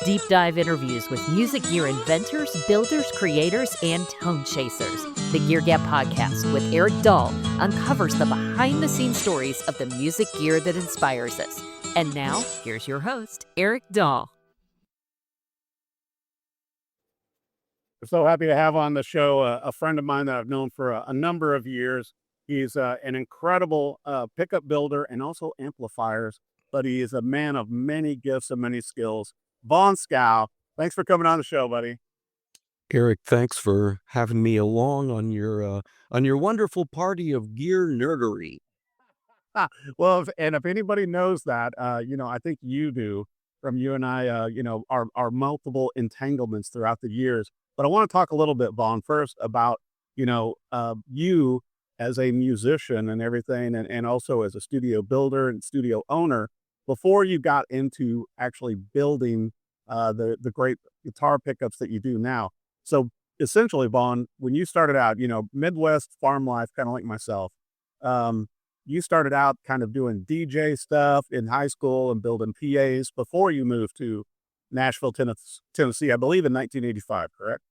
Deep dive interviews with music gear inventors, builders, creators, and tone chasers. The Gear Gab Podcast with Eric Dahl uncovers the behind-the-scenes stories of the music gear that inspires us. And now, here's your host, Eric Dahl. So happy to have on the show a friend of mine that I've known for a number of years. He's an incredible pickup builder and also amplifiers, but he is a man of many gifts and many skills. Vaughn Skow, thanks for coming on the show, buddy. Eric, thanks for having me along on your wonderful party of gear nerdery. Well, if anybody knows that, I think you do from you and I, our multiple entanglements throughout the years. But I want to talk a little bit, Vaughn, first about, you as a musician and everything, and also as a studio builder and studio owner, before you got into actually building the great guitar pickups that you do now. So essentially, Vaughn, when you started out, Midwest farm life, kind of like myself, you started out kind of doing DJ stuff in high school and building PAs before you moved to Nashville, Tennessee, I believe in 1985, correct?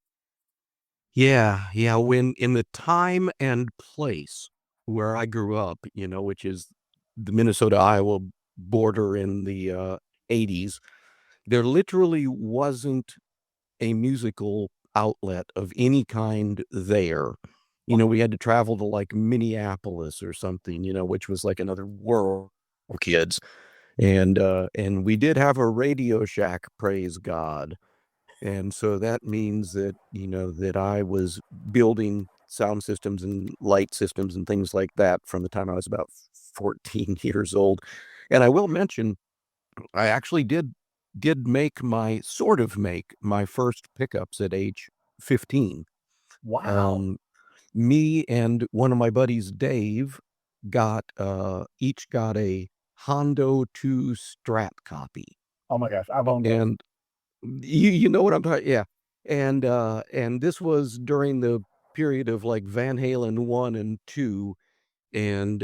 Yeah. When in the time and place where I grew up, which is the Minnesota-Iowa border in the 80s, there literally wasn't a musical outlet of any kind there. We had to travel to like Minneapolis or something, which was like another world for kids. And we did have a Radio Shack, praise God. And so that means that, that I was building sound systems and light systems and things like that from the time I was about 14 years old. And I will mention, I actually did make my first pickups at age 15. Wow. Me and one of my buddies, Dave, each got a Hondo 2 Strat copy. Oh my gosh, I've owned those. And you know what I'm talking, yeah. And this was during the period of like Van Halen 1 and 2, and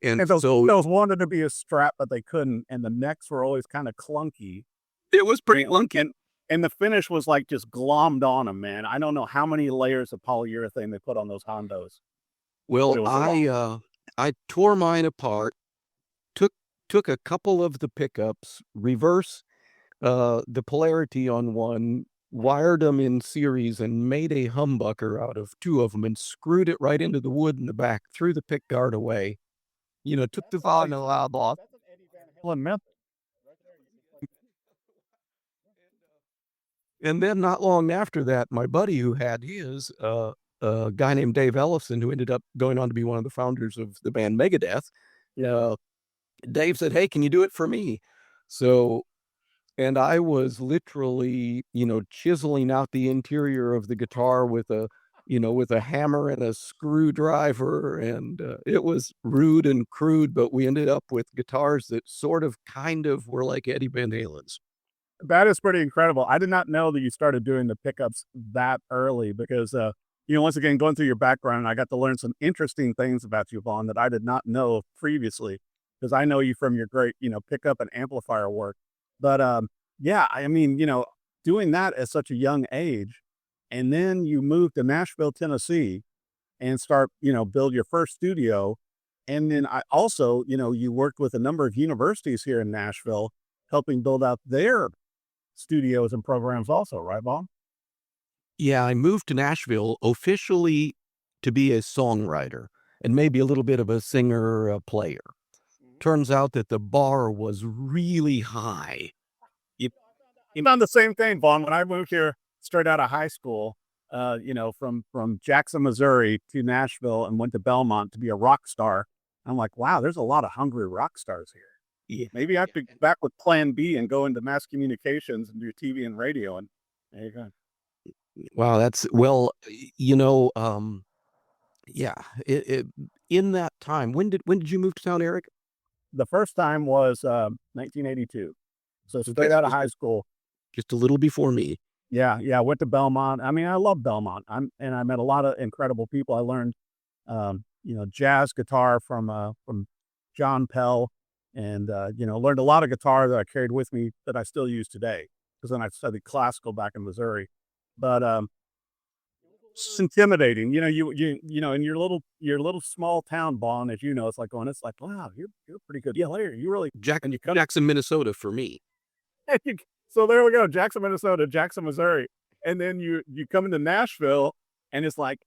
those so wanted to be a Strat, but they couldn't, and the necks were always kind of clunky. it was pretty clunky. And the finish was like just glommed on them, man. I don't know how many layers of polyurethane they put on those Hondos. Well, I tore mine apart, took a couple of the pickups, reverse the polarity on one, wired them in series, and made a humbucker out of two of them, and screwed it right into the wood in the back, threw the pick guard away. Took the volume knob off. That's an Eddie Van Halen method. And then not long after that, my buddy who had his, a guy named Dave Ellison, who ended up going on to be one of the founders of the band Megadeth, Dave said, "Hey, can you do it for me?" So, and I was literally, chiseling out the interior of the guitar with a hammer and a screwdriver, and it was rude and crude, but we ended up with guitars that kind of were like Eddie Van Halen's. That is pretty incredible. I did not know that you started doing the pickups that early because, once again, going through your background, I got to learn some interesting things about you, Vaughn, that I did not know previously, because I know you from your great, pickup and amplifier work. But, doing that at such a young age, and then you move to Nashville, Tennessee, and start, build your first studio. And then I also, you worked with a number of universities here in Nashville, helping build out their studios and programs also, right, Vaughn? Yeah, I moved to Nashville officially to be a songwriter and maybe a little bit of a singer, a player. Turns out that the bar was really high. You found the same thing, Vaughn. When I moved here straight out of high school, from Jackson, Missouri to Nashville, and went to Belmont to be a rock star, I'm like, wow, there's a lot of hungry rock stars here. Yeah. Maybe I have to go back with Plan B and go into mass communications and do TV and radio. And there you go. Wow, in that time, when did you move to town, Eric? The first time was 1982. So straight out of high school. Just a little before me. Yeah. I went to Belmont. I mean, I love Belmont. I met a lot of incredible people. I learned, jazz guitar from John Pell, and learned a lot of guitar that I carried with me that I still use today. because then I studied classical back in Missouri. But it's intimidating. You know, in your little small town, Vaughn, as you know, it's like, wow, you're pretty good. Yeah, Larry, you really and you come. Jackson, Minnesota for me. So there we go, Jackson, Minnesota, Jackson, Missouri, and then you come into Nashville, and it's like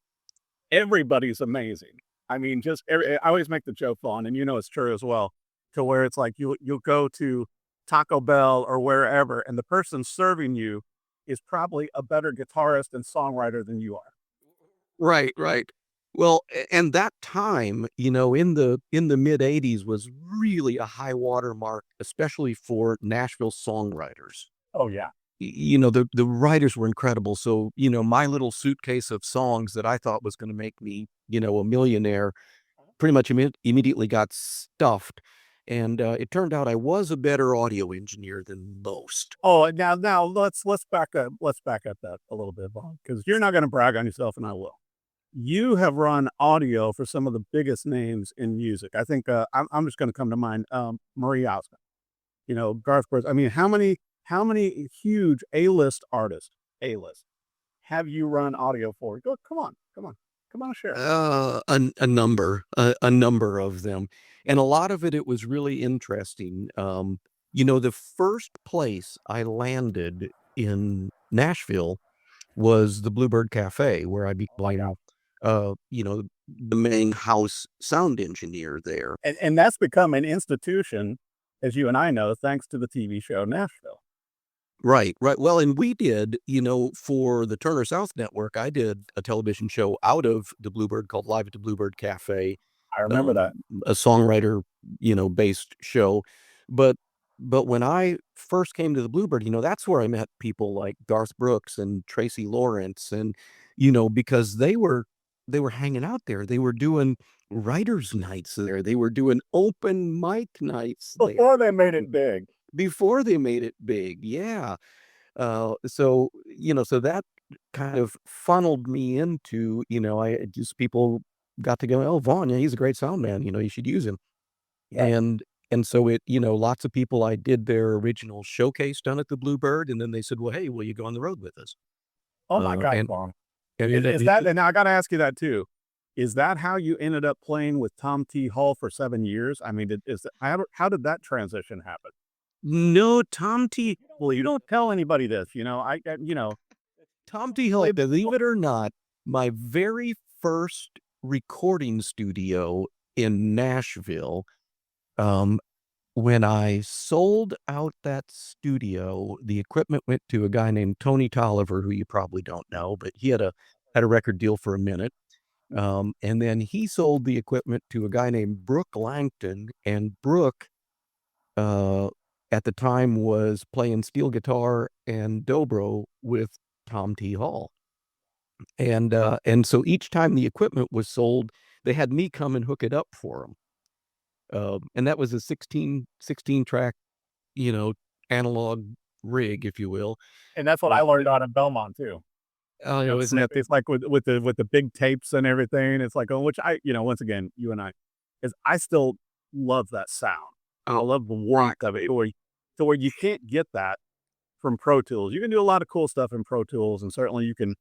everybody's amazing. I mean, I always make the joke, Vaughn, and you know it's true as well, to where it's like you'll go to Taco Bell or wherever, and the person serving you is probably a better guitarist and songwriter than you are. Right, right. Well, and that time, in the mid '80s was really a high water mark, especially for Nashville songwriters. Oh yeah. The writers were incredible. So, my little suitcase of songs that I thought was going to make me, a millionaire, pretty much immediately got stuffed. And it turned out I was a better audio engineer than most. Oh, now let's back up. Let's back up that a little bit, Vaughn, because you're not going to brag on yourself, and I will. You have run audio for some of the biggest names in music. I think I'm just going to come to mind. Marie Osmond, Garth Brooks. I mean, how many huge A-list artists, A-list, have you run audio for? Go, come on, share. A number of them, and a lot of it was really interesting. The first place I landed in Nashville was the Bluebird Cafe, where I became, the main house sound engineer there. And that's become an institution, as you and I know, thanks to the TV show Nashville. Right, right. Well, and we did, for the Turner South Network, I did a television show out of the Bluebird called Live at the Bluebird Cafe. I remember that. A songwriter, based show. But when I first came to the Bluebird, that's where I met people like Garth Brooks and Tracy Lawrence, and, because they were hanging out there. They were doing writers' nights there. They were doing open mic nights there. Before they made it big. Yeah. So that kind of funneled me into, people got to go, oh, Vaughn, yeah, he's a great sound man, you should use him. Yeah. And so lots of people, I did their original showcase done at the Bluebird, and then they said, well, hey, will you go on the road with us? Oh my God, Vaughn. And now I got to ask you that too. Is that how you ended up playing with Tom T. Hall for 7 years? I mean, how did that transition happen? No, Tom T. Well, you don't tell anybody this, Tom T. Hall, believe it or not, my very first recording studio in Nashville, when I sold out that studio, the equipment went to a guy named Tony Tolliver, who you probably don't know, but he had a record deal for a minute. And then he sold the equipment to a guy named Brooke Langton, and Brooke, at the time, was playing steel guitar and dobro with Tom T. Hall. And so each time the equipment was sold, they had me come and hook it up for them. And that was a 16 track, analog rig, if you will. And that's what I learned on in Belmont too. Oh, isn't that it's like with the big tapes and everything. It's like, which once again, you and I still love that sound. I love the warmth of it, to where you can't get that from Pro Tools. You can do a lot of cool stuff in Pro Tools, and certainly you can,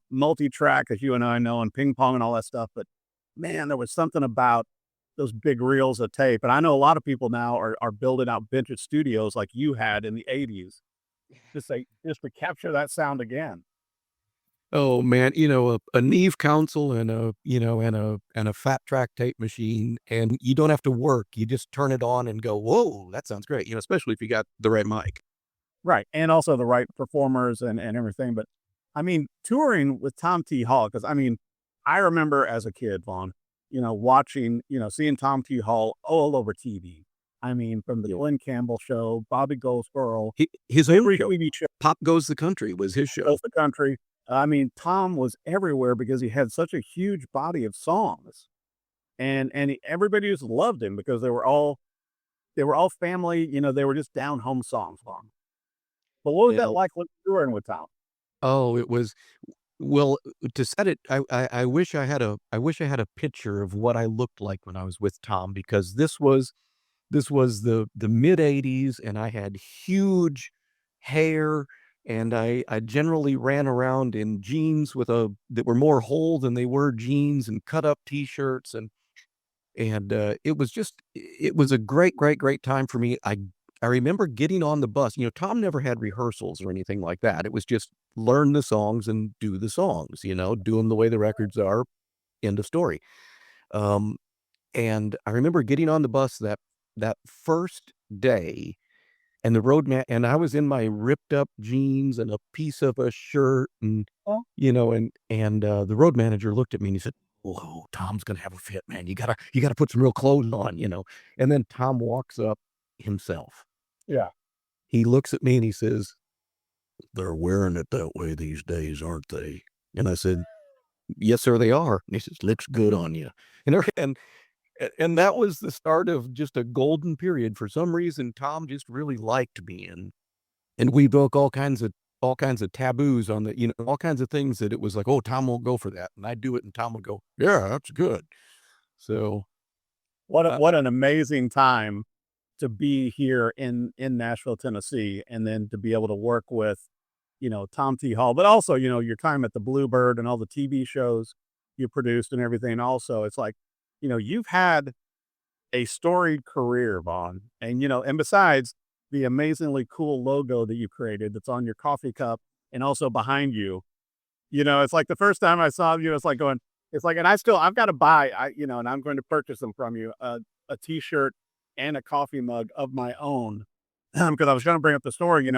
multi-track, as you and I know, and ping pong and all that stuff. But man, there was something about those big reels of tape. And I know a lot of people now are building out vintage studios like you had in the 80s, just to capture that sound again. Oh man, a Neve console and a fat track tape machine, and you don't have to work. You just turn it on and go, whoa, that sounds great. Especially if you got the right mic. Right. And also the right performers and everything. But I mean, touring with Tom T. Hall, because I remember as a kid, Vaughn, watching, seeing Tom T. Hall all over TV. I mean, from the Glenn Campbell show, Bobby Goldsboro, his every TV show. Pop Goes the Country was his show. Goes the Country. I mean, Tom was everywhere because he had such a huge body of songs, and everybody just loved him because they were all family. They were just down home songs. Vaughn. But what was that like touring with Tom? Oh, it was. Well, to set it, I wish I had a picture of what I looked like when I was with Tom, because this was the mid '80s, and I had huge hair, and I generally ran around in jeans that were more whole than they were jeans, and cut up t-shirts, and it was a great time for me. I remember getting on the bus. Tom never had rehearsals or anything like that. It was just learn the songs and do the songs, do them the way the records are, end of story. And I remember getting on the bus that first day, and the roadman, and I was in my ripped up jeans and a piece of a shirt, and the road manager looked at me and he said, "Whoa, Tom's gonna have a fit, man. You gotta put some real clothes on." And then Tom walks up himself. Yeah. He looks at me and he says, "They're wearing it that way these days, aren't they?" And I said, "Yes, sir, they are." And he says, "Looks good on you." And that was the start of just a golden period. For some reason, Tom just really liked me, and we broke all kinds of taboos on all kinds of things that it was like, "Oh, Tom won't go for that," and I'd do it, and Tom would go, "Yeah, that's good." So, uh, What an amazing time to be here in Nashville, Tennessee, and then to be able to work with, Tom T. Hall, but also, your time at the Bluebird and all the TV shows you produced and everything. Also, it's like, you've had a storied career, Vaughn, and besides the amazingly cool logo that you created that's on your coffee cup and also behind you, it's like the first time I saw you, it's like, and I've got to buy, and I'm going to purchase them from you, a t-shirt and a coffee mug of my own, because I was going to bring up the story,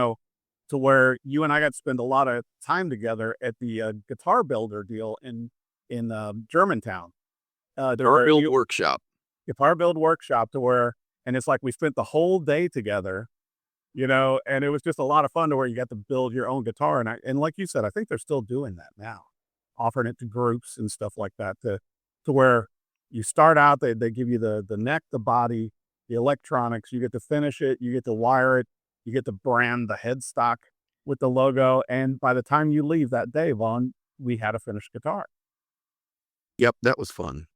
to where you and I got to spend a lot of time together at the guitar builder deal in Germantown, to our where build workshop. guitar build workshop, to where, and it's like we spent the whole day together, and it was just a lot of fun to where you got to build your own guitar. And like you said, I think they're still doing that now, offering it to groups and stuff like that, to where you start out, they give you the neck, the body, the electronics, you get to finish it, you get to wire it, you get to brand the headstock with the logo. And by the time you leave that day, Vaughn, we had a finished guitar. Yep, that was fun.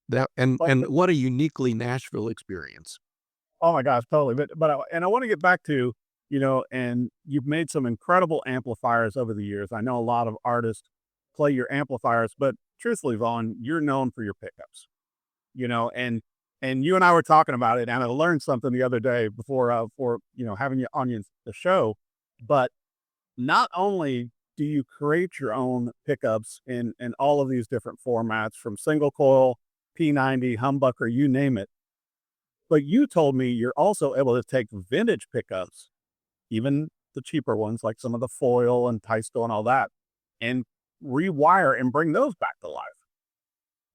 That and But and what a uniquely Nashville experience. oh my gosh, totally. I want to get back to, and you've made some incredible amplifiers over the years. I know a lot of artists play your amplifiers, but truthfully, Vaughn, you're known for your pickups, and you and I were talking about it, and I learned something the other day for having you on the show. But not only do you create your own pickups in all of these different formats, from single coil, P90, humbucker, you name it, but you told me you're also able to take vintage pickups, even the cheaper ones, like some of the foil and Tysco and all that, and rewire and bring those back to life.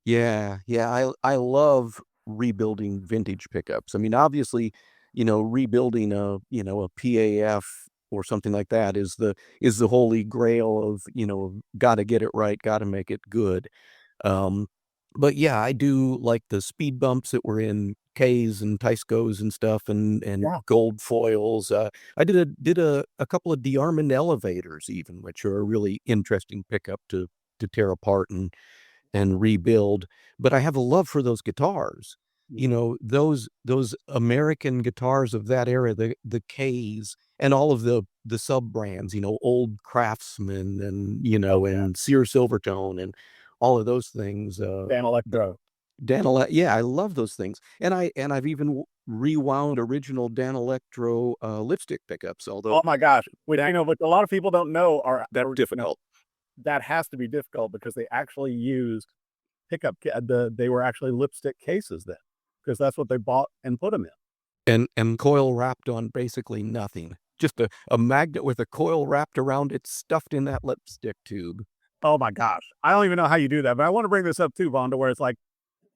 Yeah, yeah, I love rebuilding vintage pickups. I mean, obviously, rebuilding a PAF or something like that is the holy grail of, gotta get it right, gotta make it good. Um, but yeah, I do like the speed bumps that were in K's and Tyscos and stuff, and Yeah. gold foils. I did a couple of DeArmond elevators even, which are a really interesting pickup to tear apart and rebuild. But I have a love for those guitars. Those American guitars of that era, the K's and all of the sub brands, Old Craftsman, Yeah. and Sear Silvertone and all of those things. Dan Electro. Yeah, I love those things. And I've even rewound original Dan Electro lipstick pickups, although Oh my gosh. Wait, I know, but a lot of people don't know, that's or, difficult. that has to be difficult because they actually used they were actually lipstick cases then, because that's what they bought and put them in. And coil wrapped on basically nothing. Just a magnet with a coil wrapped around it, stuffed in that lipstick tube. Oh my gosh. I don't even know how you do that, but I want to bring this up too, Vaughn, to where it's like,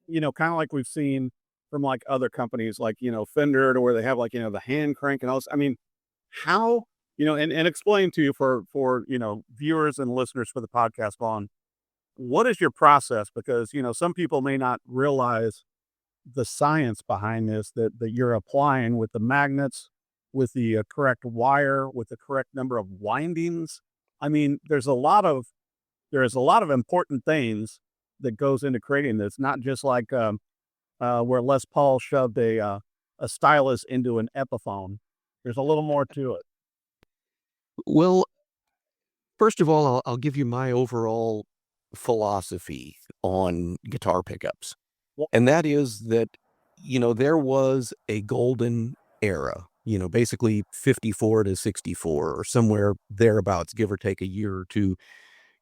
kind of like we've seen from like other companies like, Fender, to where they have like, the hand crank and all this. I mean, how, and explain to you for, viewers and listeners for the podcast, Vaughn, what is your process? Because, some people may not realize the science behind this that you're applying with the magnets, with the correct wire, with the correct number of windings. I mean, there's a lot of important things that goes into creating this, not just like where Les Paul shoved a stylus into an Epiphone. There's a little more to it. Well, first of all, I'll give you my overall philosophy on guitar pickups. Well, And that is that, there was a golden era, basically 54 to 64 or somewhere thereabouts, give or take a year or two,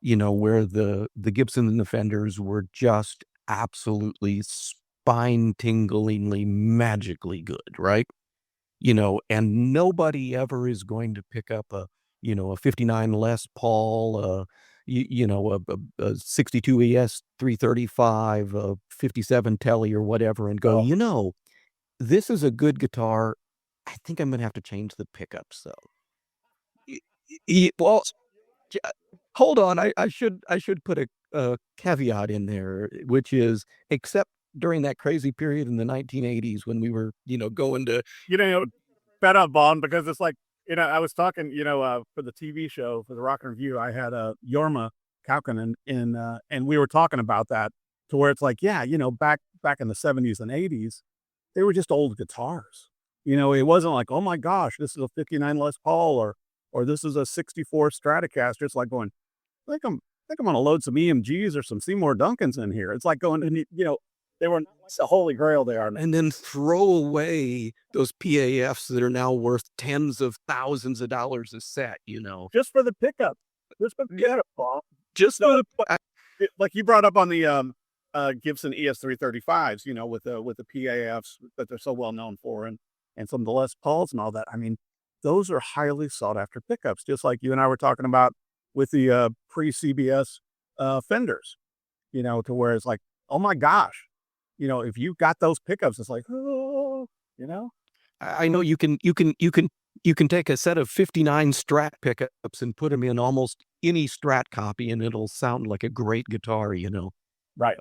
where the Gibson and the Fenders were just absolutely spine-tinglingly magically good, right? And nobody ever is going to pick up a 59 Les Paul, a 62 ES 335, a 57 Telly or whatever and go, oh, this is a good guitar. I think I'm gonna have to change the pickups though. Well, j hold on, I should put a caveat in there, which is except during that crazy period in the 1980s when we were, going to you know, fed up, Vaughn, because it's like, I was talking, for the TV show, for the Rock and Review, I had Jorma Kaukonen and we were talking about that to where it's like, yeah, back in the 70s and 80s, they were just old guitars. It wasn't like, oh my gosh, this is a 59 Les Paul or this is a 64 Stratocaster. It's like going, I think I'm gonna load some EMGs or some Seymour Duncans in here. It's like going and they were the holy grail they are now. and then throw away those PAFs that are now worth tens of thousands of dollars a set, Just for the pickup. Just for the Yeah. pickup, Paul. Just No, for the like you brought up on the Gibson ES335s, with the PAFs that they're so well known for and some of the Les Pauls and all that. I mean, those are highly sought after pickups, just like you and I were talking about with the pre-CBS Fenders, to where it's like, oh my gosh, if you got those pickups, it's like, oh, I know you can take a set of 59 Strat pickups and put them in almost any Strat copy and it'll sound like a great guitar. right.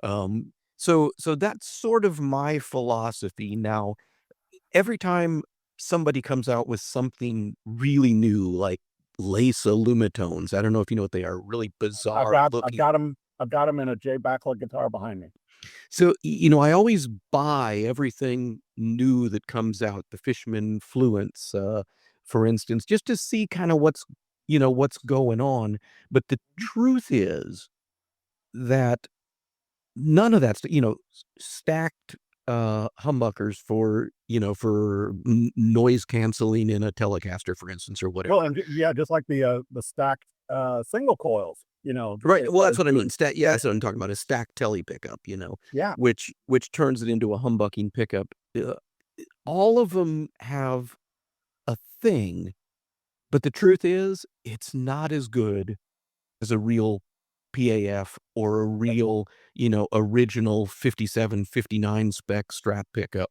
So that's sort of my philosophy. Now, every time somebody comes out with something really new, like lace Illumitones, I don't know if you know what they are, really bizarre I've looking. got them in a Jay Backlund guitar behind me. So, I always buy everything new that comes out, the Fishman Fluence, for instance, just to see kind of what's going on. But the truth is that none of that, stacked humbuckers for noise canceling in a Telecaster, for instance, or whatever. Well, and yeah, just like the stacked single coils, Right. Well, that's what I mean. Yeah, that's what I'm talking about. A stacked Telly pickup, yeah. which turns it into a humbucking pickup. All of them have a thing, but the truth is, it's not as good as a real PAF or a real, original 57, 59 spec Strat pickup.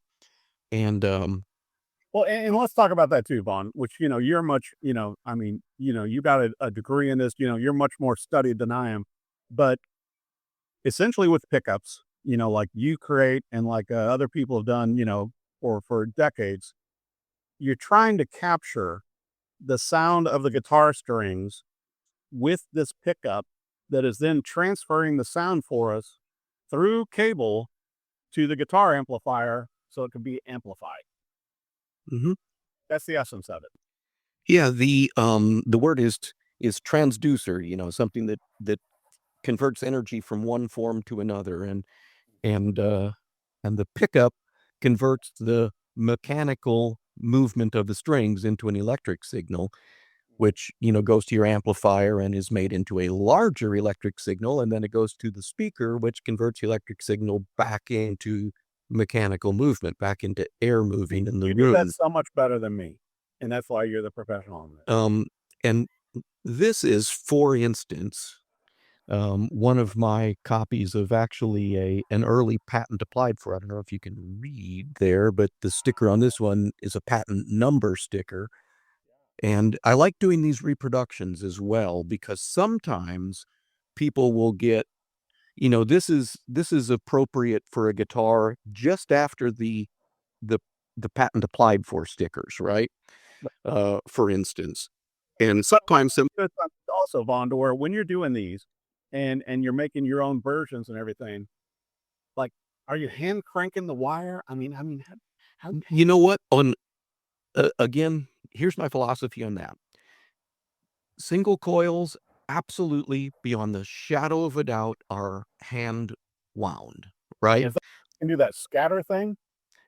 And Well, and let's talk about that too, Vaughn, which, you're much, I mean, you got a degree in this, you're much more studied than I am. But essentially with pickups, like you create and like other people have done, for decades, you're trying to capture the sound of the guitar strings with this pickup that is then transferring the sound for us through cable to the guitar amplifier so it can be amplified. mhm. That's the essence of it. Yeah, the word is transducer, something that converts energy from one form to another, and uh and the pickup converts the mechanical movement of the strings into an electric signal, which, goes to your amplifier and is made into a larger electric signal, and then it goes to the speaker, which converts the electric signal back into mechanical movement, back into air moving in the You do that room. so much better than me, and that's why you're the professional on this. And this is, for instance, one of my copies of actually an early patent applied for. I don't know if you can read there, but the sticker on this one is a patent number sticker. And I like doing these reproductions as well because sometimes people will get, this is appropriate for a guitar just after the the patent applied for stickers, right? For instance. And sometimes Also, Vaughn, to where when you're doing these and you're making your own versions and everything, like, are you hand cranking the wire? How you know what? Again, here's my philosophy on that. Single coils, absolutely, beyond the shadow of a doubt, are hand wound, right? Is that can do that scatter thing?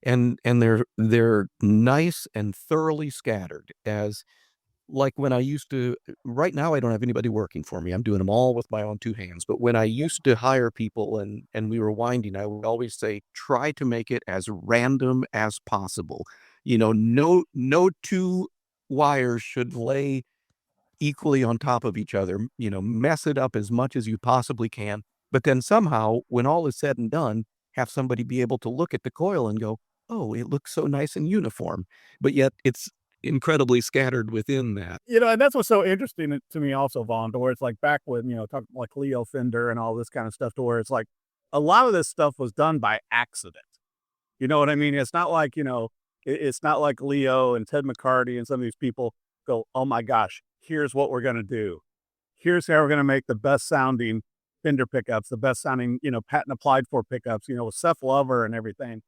And they're nice and thoroughly scattered. As like when I used to, right now I don't have anybody working for me. I'm doing them all with my own two hands. But when I used to hire people and we were winding, I would always say, try to make it as random as possible. No two wires should lay equally on top of each other. Mess it up as much as you possibly can. But then somehow, when all is said and done, have somebody be able to look at the coil and go, oh, it looks so nice and uniform. But yet it's incredibly scattered within that. And that's what's so interesting to me also, Vaughn, to where it's like back when, talking like Leo Fender and all this kind of stuff, to where it's like a lot of this stuff was done by accident. You know what I mean? It's not like, it's not like Leo and Ted McCarty and some of these people go, oh my gosh, here's what we're going to do. Here's how we're going to make the best sounding Fender pickups, the best sounding, patent applied for pickups, with Seth Lover and everything.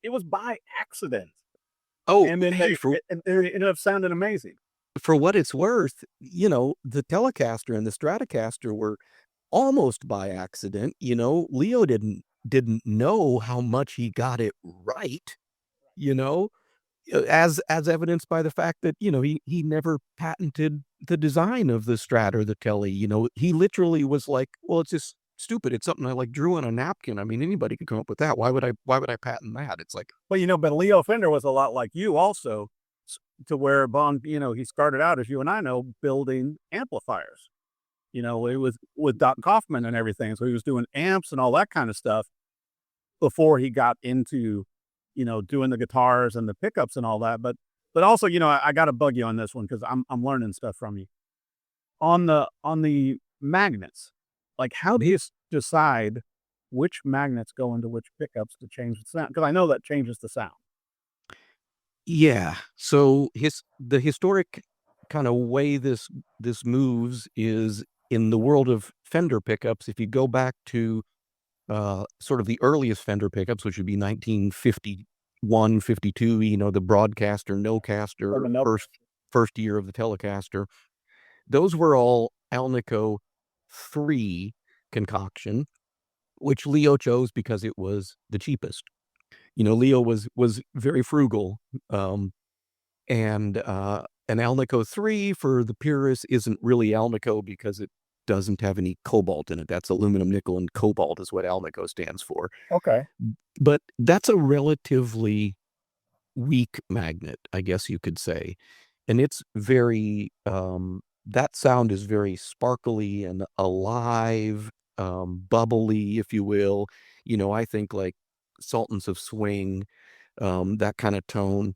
It was by accident. Oh, And then hey, they ended up sounding amazing. for what it's worth, the Telecaster and the Stratocaster were almost by accident. Leo didn't know how much he got it right, you know, as evidenced by the fact that, he never patented the design of the Strat or the Tele. He literally was like, well, it's just stupid. It's something I like drew on a napkin. I mean, anybody could come up with that. Why would I patent that? It's like, Well, but Leo Fender was a lot like you also, to where Vaughn, he started out, as you and I know, building amplifiers. It was with Doc Kaufman and everything. So he was doing amps and all that kind of stuff before he got into, doing the guitars and the pickups and all that. But also, I got to bug you on this one because I'm learning stuff from you. On the magnets, like how do you decide which magnets go into which pickups to change the sound? Because I know that changes the sound. yeah. So the historic kind of way this moves is in the world of Fender pickups. If you go back to sort of the earliest Fender pickups, which would be 1951, 52, the Broadcaster, Nocaster, Or the note. first year of the Telecaster. Those were all Alnico 3 concoction, which Leo chose because it was the cheapest. Leo was very frugal, and an Alnico 3 for the purists isn't really Alnico because it doesn't have any cobalt in it. That's aluminum, nickel, and cobalt is what Alnico stands for. Okay. But that's a relatively weak magnet, I guess you could say. And it's very, that sound is very sparkly and alive, bubbly, if you will. I think like Sultans of Swing, that kind of tone.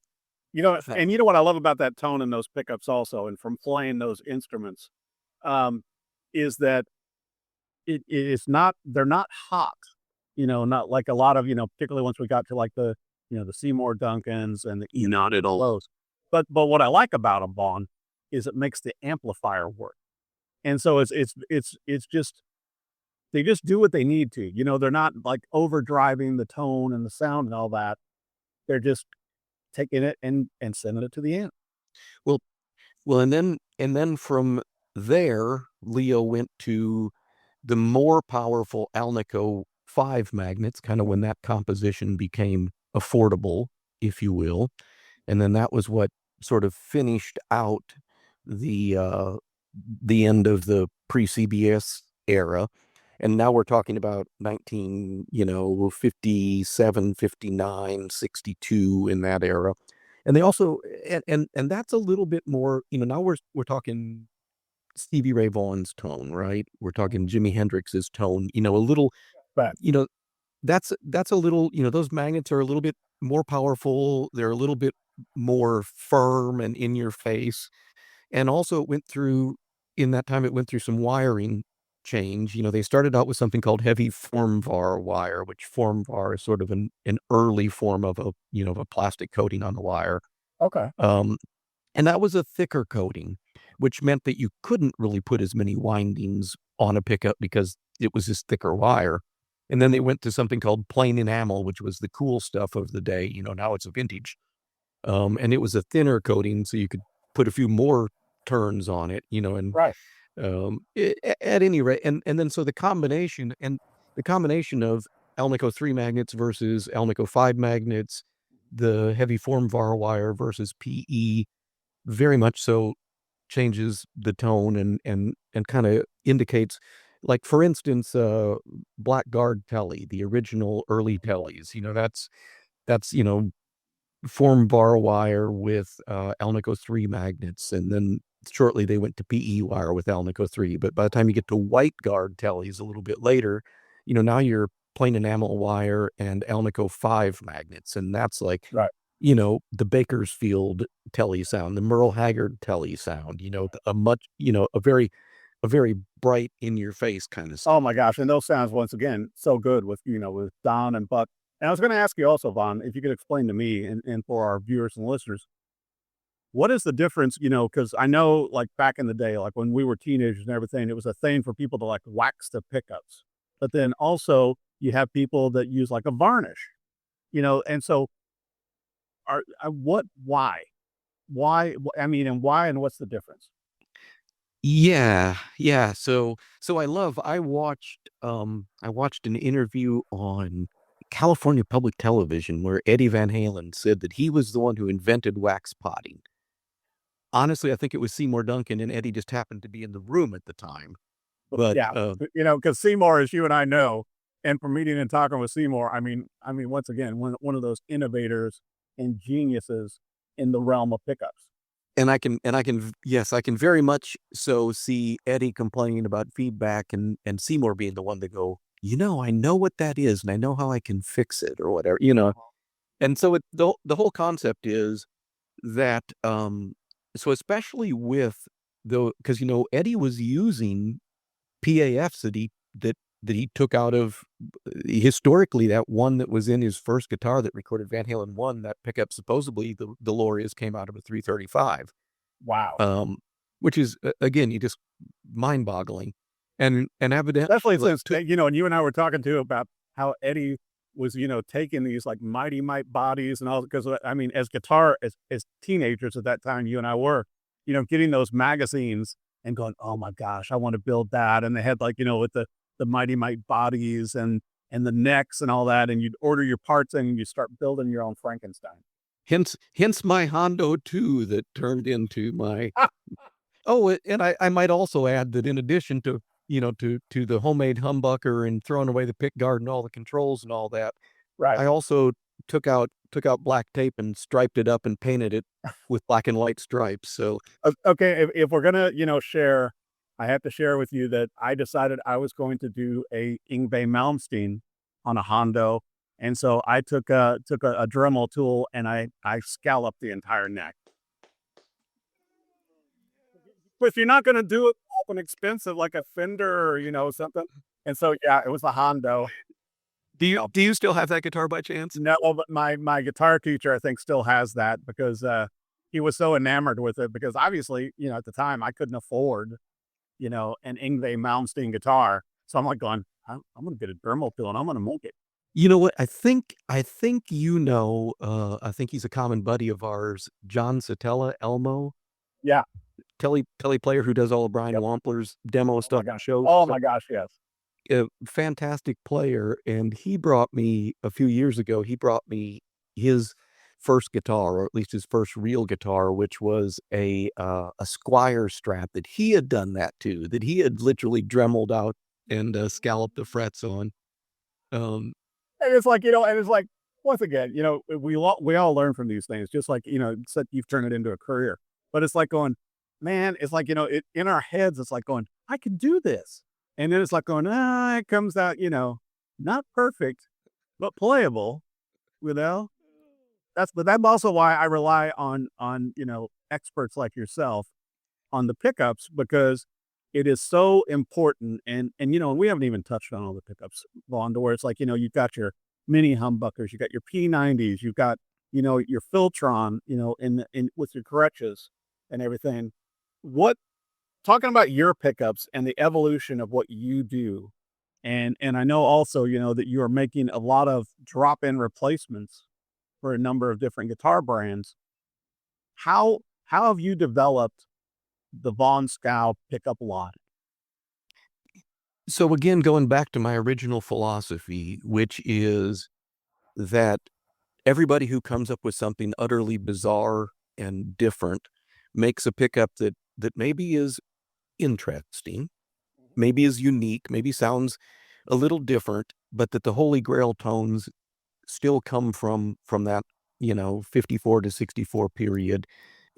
And you know what I love about that tone in those pickups also, and from playing those instruments, is that it's not, they're not hot, not like a lot of, particularly once we got to like the, the Seymour Duncans and the Not at all. lows. But what I like about them, Vaughn, is it makes the amplifier work. And so it's just, they just do what they need to, they're not like overdriving the tone and the sound and all that. They're just taking it and sending it to the amp. Well, and then from there, Leo went to the more powerful Alnico 5 magnets, kind of when that composition became affordable, if you will. And then that was what sort of finished out the end of the pre-CBS era. And now we're talking about 57, 59, 62 in that era. And they also, and that's a little bit more, now we're talking Stevie Ray Vaughan's tone, right? We're talking Jimi Hendrix's tone, a little, But that's a little, those magnets are a little bit more powerful. They're a little bit more firm and in your face. And also in that time, it went through some wiring change. They started out with something called heavy formvar wire, which formvar is sort of an early form of a plastic coating on the wire. okay. And that was a thicker coating, which meant that you couldn't really put as many windings on a pickup because it was this thicker wire. And then they went to something called plain enamel, which was the cool stuff of the day. Now it's a vintage. And it was a thinner coating, so you could put a few more turns on it, and Right. at any rate, and then so the combination of Alnico 3 magnets versus Alnico 5 magnets, the heavy form var wire versus PE, very much so changes the tone and kind of indicates, like, for instance, Black Guard Telly, the original early Tellys, that's form bar wire with Alnico 3 magnets, and then shortly they went to PE wire with Alnico 3. But by the time you get to white guard tellies a little bit later, now you're plain enamel wire and Alnico 5 magnets, and that's like, Right. The Bakersfield telly sound, the Merle Haggard telly sound, a much, a very bright in your face kind of Oh sound. my gosh, and those sounds once again so good with with Don and Buck. And I was going to ask you also, Vaughn, if you could explain to me and for our viewers and listeners, what is the difference? Because I know, like back in the day, like when we were teenagers and everything, it was a thing for people to like wax the pickups. But then also you have people that use like a varnish, and so why and what's the difference? Yeah, yeah. So I watched an interview on California Public Television where Eddie Van Halen said that he was the one who invented wax potting. Honestly, I think it was Seymour Duncan, and Eddie just happened to be in the room at the time. But Yeah, because Seymour, as you and I know, and from meeting and talking with Seymour, I mean, once again, one of those innovators and geniuses in the realm of pickups. yes, I can very much so see Eddie complaining about feedback and Seymour being the one to go, I know what that is and I know how I can fix it or whatever. And so the whole concept is that, so especially with because, Eddie was using PAFs that he took out of, historically, that one that was in his first guitar that recorded Van Halen 1, that pickup, supposedly the Lorias came out of a 335, Wow. which is, again, you just mind-boggling. And evident Especially like, since, and you and I were talking too about how Eddie was, taking these like Mighty Mite bodies and all, because I mean, as teenagers at that time, you and I were, getting those magazines and going, oh my gosh, I want to build that. And they had like, with the Mighty Mite bodies and the necks and all that. And you'd order your parts and you start building your own Frankenstein. hence my Hondo 2 that turned into my Oh, and I might also add that in addition to, to the homemade humbucker and throwing away the pick guard and all the controls and all that, Right. I also took out black tape and striped it up and painted it with black and white stripes. So Okay, if we're gonna, share, I have to share with you that I decided I was going to do a Yngwie Malmsteen on a Hondo, and so I took a Dremel tool and I scalloped the entire neck. But if you're not gonna do it up and expensive like a Fender or something, and so yeah, it was a Hondo. do you still have that guitar by chance? No, but my guitar teacher I think still has that because he was so enamored with it because obviously at the time I couldn't afford an Yngwie Malmsteen guitar. So I'm like going, I'm going to get a Dremel tool and I'm going to make it. You know what? I think I think he's a common buddy of ours, John Satella, Elmo, Yeah. telly player who does all of Brian Yep. Wampler's demo Oh my stuff and gosh. shows. Oh my gosh. Yes. A fantastic player, and he brought me a few years ago. He brought me his first guitar, or at least his first real guitar, which was a Squire Strat that he had done that to, that he had literally dremeled out and scalloped the frets on. And it's like, and it's like, once again, we all learn from these things, just like, you've turned it into a career, but it's like going, man, it's like, in our heads, it's like going, I can do this. And then it's like going, it comes out, not perfect, but playable, you know? But that's also why I rely on, experts like yourself on the pickups because it is so important. And we haven't even touched on all the pickups, Vaughn, to where it's like, you've got your mini humbuckers, you've got your P90s, you've got, your Filtron, in with your crutches and everything. Talking about your pickups and the evolution of what you do. And I know also, that you are making a lot of drop-in replacements for a number of different guitar brands. How have you developed the Vaughn Skow pickup lot? So again, going back to my original philosophy, which is that everybody who comes up with something utterly bizarre and different makes a pickup that maybe is interesting, maybe is unique, maybe sounds a little different, but that the holy grail tones still come from that, 54 to 64 period.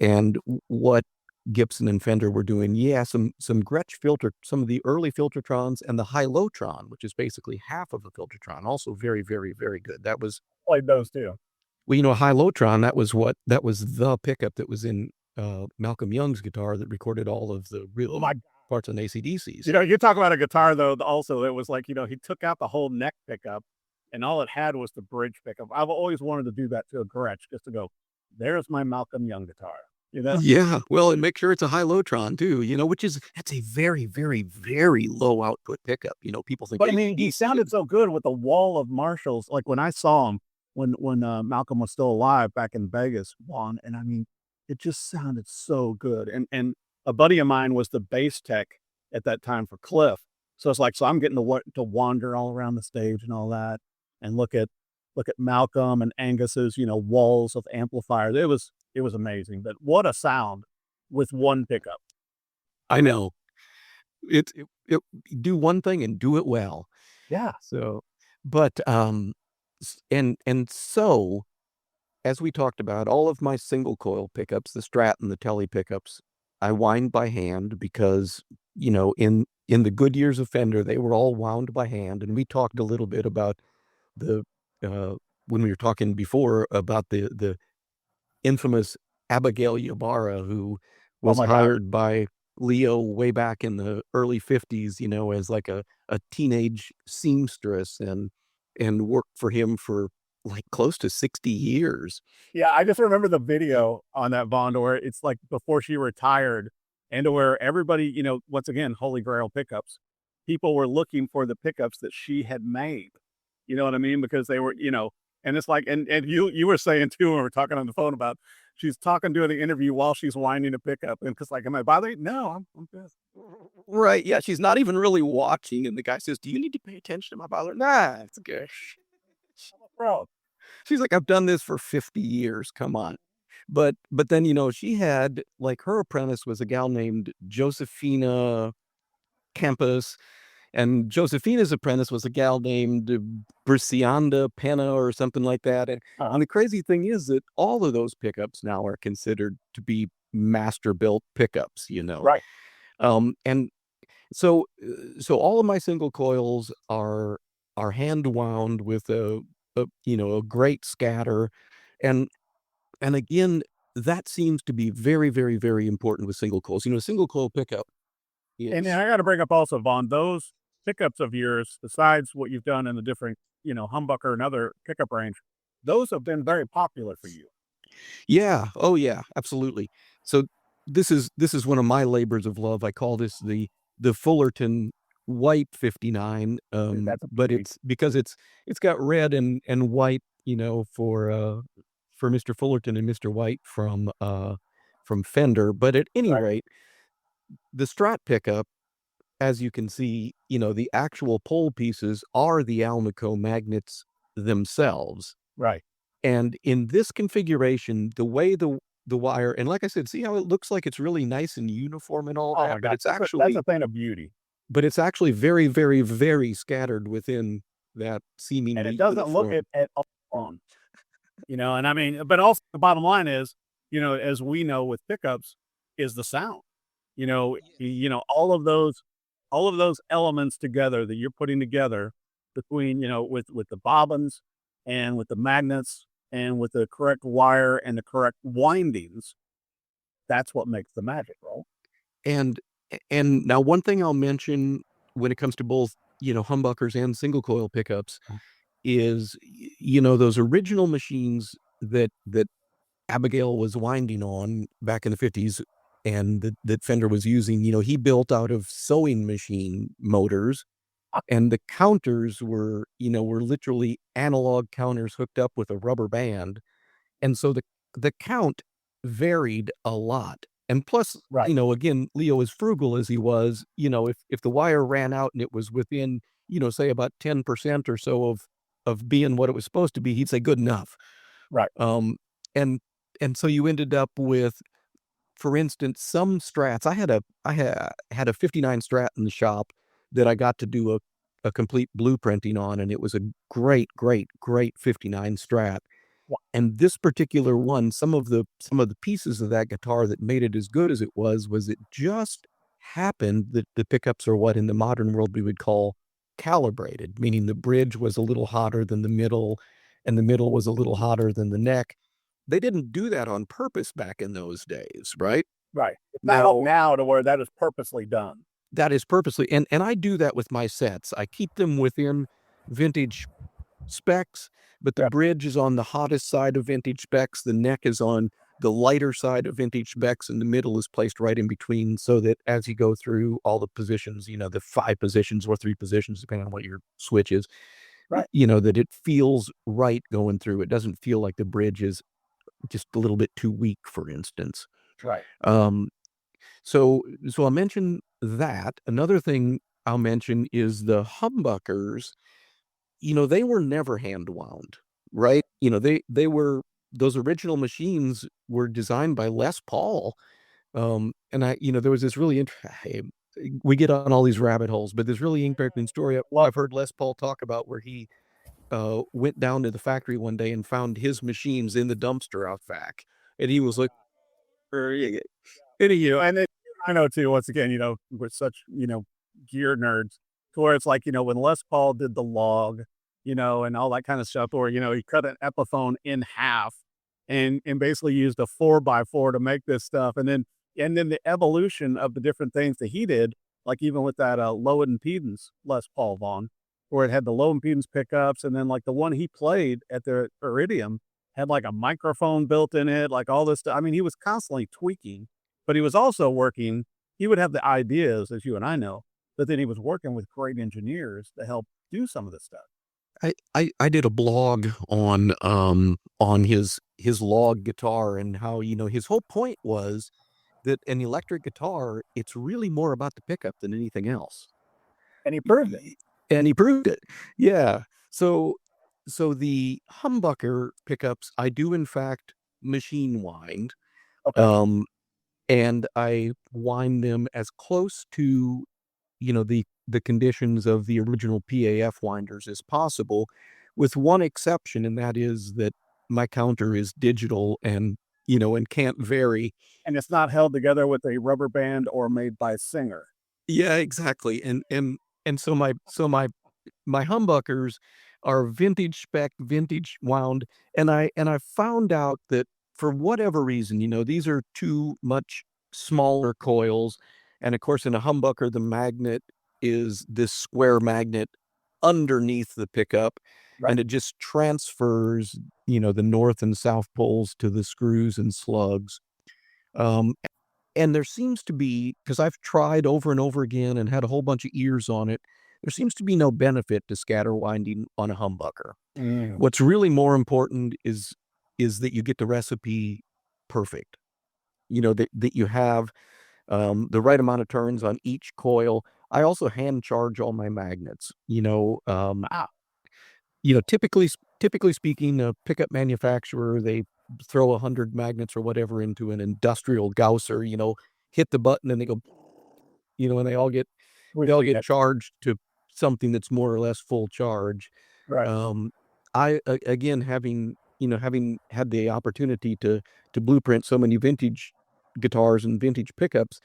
And what Gibson and Fender were doing, some Gretsch filter, some of the early Filtertrons, and the High-Low-Tron, which is basically half of the Filtertron, also very, very, very good. That was, Played those too. well, High-Low-Tron, that was the pickup that was in Malcolm Young's guitar that recorded all of the real parts on AC/DCs. You talk about a guitar though. Also, it was like he took out the whole neck pickup, and all it had was the bridge pickup. I've always wanted to do that to a Gretsch, just to go, there's my Malcolm Young guitar. Yeah, well, and make sure it's a High-Low-Tron too, that's a very, very, very low output pickup. People think, but I mean, he sounded so good with the wall of Marshalls. Like when I saw him, when Malcolm was still alive back in Vegas, Vaughn, and I mean, it just sounded so good. And a buddy of mine was the bass tech at that time for Cliff, so it's like, so I'm getting to wander all around the stage and all that, and look at Malcolm and Angus's walls of amplifiers. It was amazing. But what a sound with one pickup. I know. It do one thing and do it well. Yeah. So, but so as we talked about, all of my single coil pickups, the Strat and the Tele pickups, I wind by hand because in the good years of Fender, they were all wound by hand. And we talked a little bit about the when we were talking before about the infamous Abigail Ybarra, who was hired by Leo way back in the early 50s, as like a teenage seamstress, and worked for him for like close to 60 years. Yeah, I just remember the video on that, Vaughn, where it's like before she retired, and where everybody, once again, Holy Grail pickups, people were looking for the pickups that she had made. You know what I mean? Because they were, and it's like, and you were saying too, when we were talking on the phone about, she's doing the interview while she's winding a pickup. And because like, am I bothering? No, I'm good. Right. Yeah. She's not even really watching. And the guy says, do you need to pay attention to my bother? Nah, it's good. Bro. She's like, I've done this for 50 years. Come on. But then, she had, like, her apprentice was a gal named Josefina Campus. And Josefina's apprentice was a gal named Brisianda Penna or something like that. And the crazy thing is that all of those pickups now are considered to be master-built pickups, Right. And so all of my single coils are hand wound with a great scatter, and again, that seems to be very, very, very important with single coils. A single coil pickup. And I got to bring up also, Vaughn, those pickups of yours, besides what you've done in the different, humbucker and other pickup range, those have been very popular for you. Yeah. Oh yeah, absolutely. So this is one of my labors of love. I call this the Fullerton White 59. But it's because it's got red and white, for Mr. Fullerton and Mr. White from Fender. But at any rate, the Strat pickup, as you can see, the actual pole pieces are the Alnico magnets themselves. Right. And in this configuration, the way the wire, and like I said, see how it looks like it's really nice and uniform and all that, but it's actually, that's a thing of beauty. But it's actually very, very, very scattered within that seeming. And it doesn't look it at all. And I mean, but also the bottom line is, as we know with pickups, is the sound. All of those elements together that you're putting together between, with the bobbins and with the magnets and with the correct wire and the correct windings, that's what makes the magic, right? And now one thing I'll mention when it comes to both, humbuckers and single coil pickups is, those original machines that Abigail was winding on back in the 50s and that Fender was using, he built out of sewing machine motors, and the counters were literally analog counters hooked up with a rubber band. And so the count varied a lot. And plus, Right. again, Leo, as frugal as he was, if the wire ran out and it was within, say about 10% or so of being what it was supposed to be, he'd say good enough. Right. Um, and and so you ended up with, for instance, some strats. I had a 59 Strat in the shop that I got to do a complete blueprinting on, and it was a great, great, great 59 Strat. Wha- And this particular one, some of the pieces of that guitar that made it as good as it was it just happened that the pickups are what in the modern world we would call calibrated, meaning the bridge was a little hotter than the middle, and the middle was a little hotter than the neck. They didn't do that on purpose back in those days, right? Right. It's not up now to where that is purposely done. That is purposely, and I do that with my sets. I keep them within vintage specs, but the Yep. bridge is on the hottest side of vintage specs. The neck is on the lighter side of vintage specs, and the middle is placed right in between, so that as you go through all the positions, the 5 positions or 3 positions, depending on what your switch is, Right. that it feels right going through. It doesn't feel like the bridge is just a little bit too weak, for instance. Right. Um, so I'll mention that. Another thing I'll mention is the humbuckers. They were never hand wound, right? They were, those original machines were designed by Les Paul. And there was this really interesting, we get on all these rabbit holes, but this really interesting story I've heard Les Paul talk about where he went down to the factory one day and found his machines in the dumpster out back. And he was like, And it, I know too, once again, we're such, gear nerds to where it's like, when Les Paul did the log, and all that kind of stuff, or, he cut an Epiphone in half and basically used a 4x4 to make this stuff. And then the evolution of the different things that he did, like even with that low impedance Les Paul Vaughn, where it had the low impedance pickups, and then like the one he played at the Iridium had like a microphone built in it, like all this stuff. I mean, he was constantly tweaking, but he was also working. He would have the ideas, as you and I know, but then he was working with great engineers to help do some of this stuff. I did a blog on his log guitar, and how his whole point was that an electric guitar, it's really more about the pickup than anything else. And he proved it. And he proved it. Yeah. So the humbucker pickups, I do in fact machine wind. Okay. And I wind them as close to, the conditions of the original PAF winders as possible, with one exception, and that is that my counter is digital and can't vary. And it's not held together with a rubber band or made by Singer. Yeah, exactly. And so my humbuckers are vintage spec, vintage wound, and I found out that for whatever reason, these are too much smaller coils, and of course in a humbucker the magnet is this square magnet underneath the pickup, Right. and it just transfers, the north and south poles to the screws and slugs. Um, and there seems to be, because I've tried over and over again and had a whole bunch of ears on it, there seems to be no benefit to scatter winding on a humbucker. Mm. What's really more important is that you get the recipe perfect. That you have the right amount of turns on each coil. I also hand charge all my magnets. Typically speaking, a pickup manufacturer, they throw 100 magnets or whatever into an industrial gausser, hit the button and they go, and they all get charged to something that's more or less full charge. Right. Again, having had the opportunity to blueprint so many vintage guitars and vintage pickups,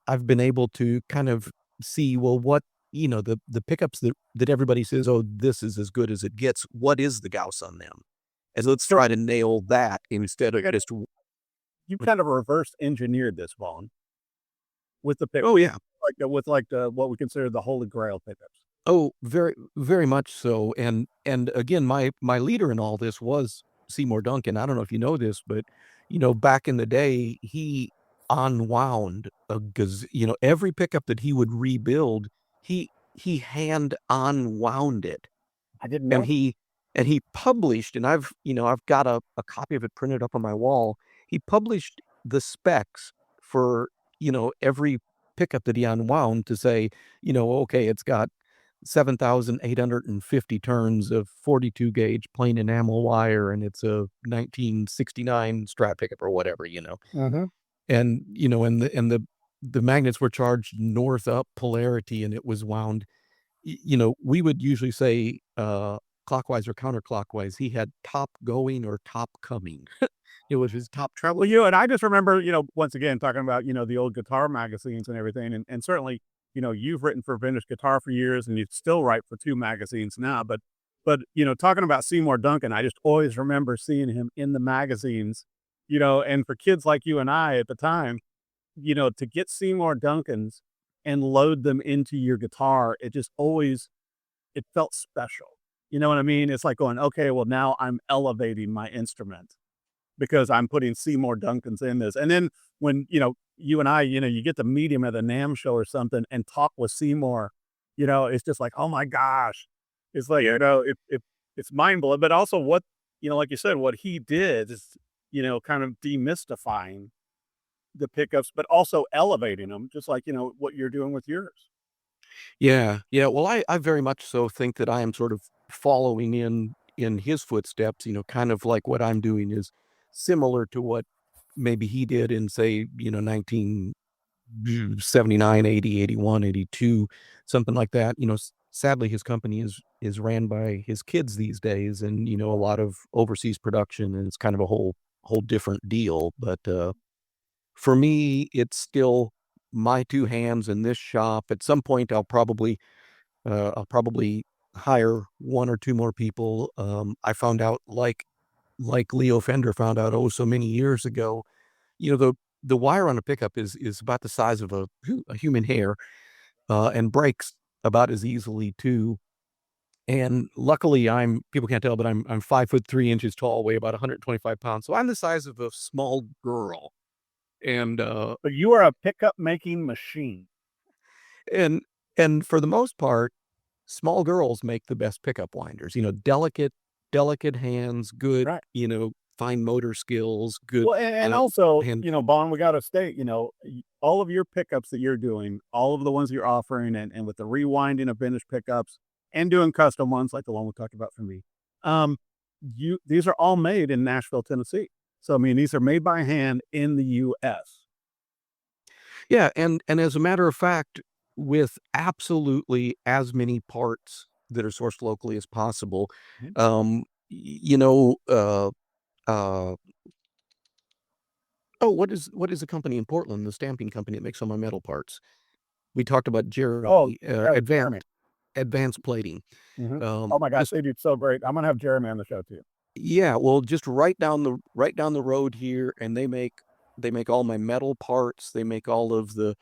I've been able to kind of see, well, what, the pickups that everybody says, oh, this is as good as it gets. What is the Gauss on them? And let's try to nail that instead of just. You kind of reverse engineered this, Vaughn, with the pickups. Oh yeah. With what we consider the holy grail pickups. Oh, very, very much so. And again, my leader in all this was Seymour Duncan. I don't know if you know this, but back in the day, he unwound every pickup that he would rebuild, he hand unwound it. I didn't know. And he published, and I've got a copy of it printed up on my wall. He published the specs for, every pickup that he unwound to say, okay, it's got 7,850 turns of 42 gauge plain enamel wire, and it's a 1969 Strat pickup or whatever, Uh-huh. and the magnets were charged north up polarity, and it was wound. We would usually say clockwise or counterclockwise. He had top going or top coming. It was his top travel. Well, and I just remember, once again, talking about, the old guitar magazines and everything. And certainly, you've written for Vintage Guitar for years and you still write for 2 magazines now. But, talking about Seymour Duncan, I just always remember seeing him in the magazines, and for kids like you and I at the time, to get Seymour Duncans and load them into your guitar, it just always, it felt special. You know what I mean? It's like going, okay, well, now I'm elevating my instrument because I'm putting Seymour Duncans in this. And then when, you and I, you get to meet him at a NAMM show or something and talk with Seymour, it's just like, oh my gosh. It's like, it's mind blowing, but also what, like you said, what he did is, kind of demystifying the pickups, but also elevating them, just like, what you're doing with yours. Yeah. Yeah. Well, I very much so think that I am sort of following in his footsteps, kind of like what I'm doing is similar to what maybe he did in, say, 1979, 80, 81, 82, something like that. Sadly, his company is ran by his kids these days, and, a lot of overseas production, and it's kind of a whole different deal. But for me, it's still my 2 hands in this shop. At some point, I'll probably hire 1 or 2 more people. I found out, like Leo Fender found out, oh, so many years ago, the wire on a pickup is about the size of a human hair, and breaks about as easily too. And luckily, people can't tell, but I'm 5'3" tall, weigh about 125 pounds. So I'm the size of a small girl. And But you are a pickup making machine. and for the most part, small girls make the best pickup winders. Delicate hands, good, Right. fine motor skills, good. Well, and also, hand. Vaughn, we got to state, all of your pickups that you're doing, all of the ones you're offering, and with the rewinding of vintage pickups and doing custom ones like the one we talked about for me, these are all made in Nashville, Tennessee. So, I mean, these are made by hand in the U.S. Yeah, and as a matter of fact, with absolutely as many parts that are sourced locally as possible, Mhm. you know, uh, oh, what is the company in Portland, the stamping company that makes all my metal parts? We talked about Oh, Jeremy, yeah, Jeremy. advanced plating. Mhm. Oh my gosh, Just they do so great. I'm gonna have Jeremy on the show too. Yeah, well, just right down the road here, and they make all my metal parts. They make all of the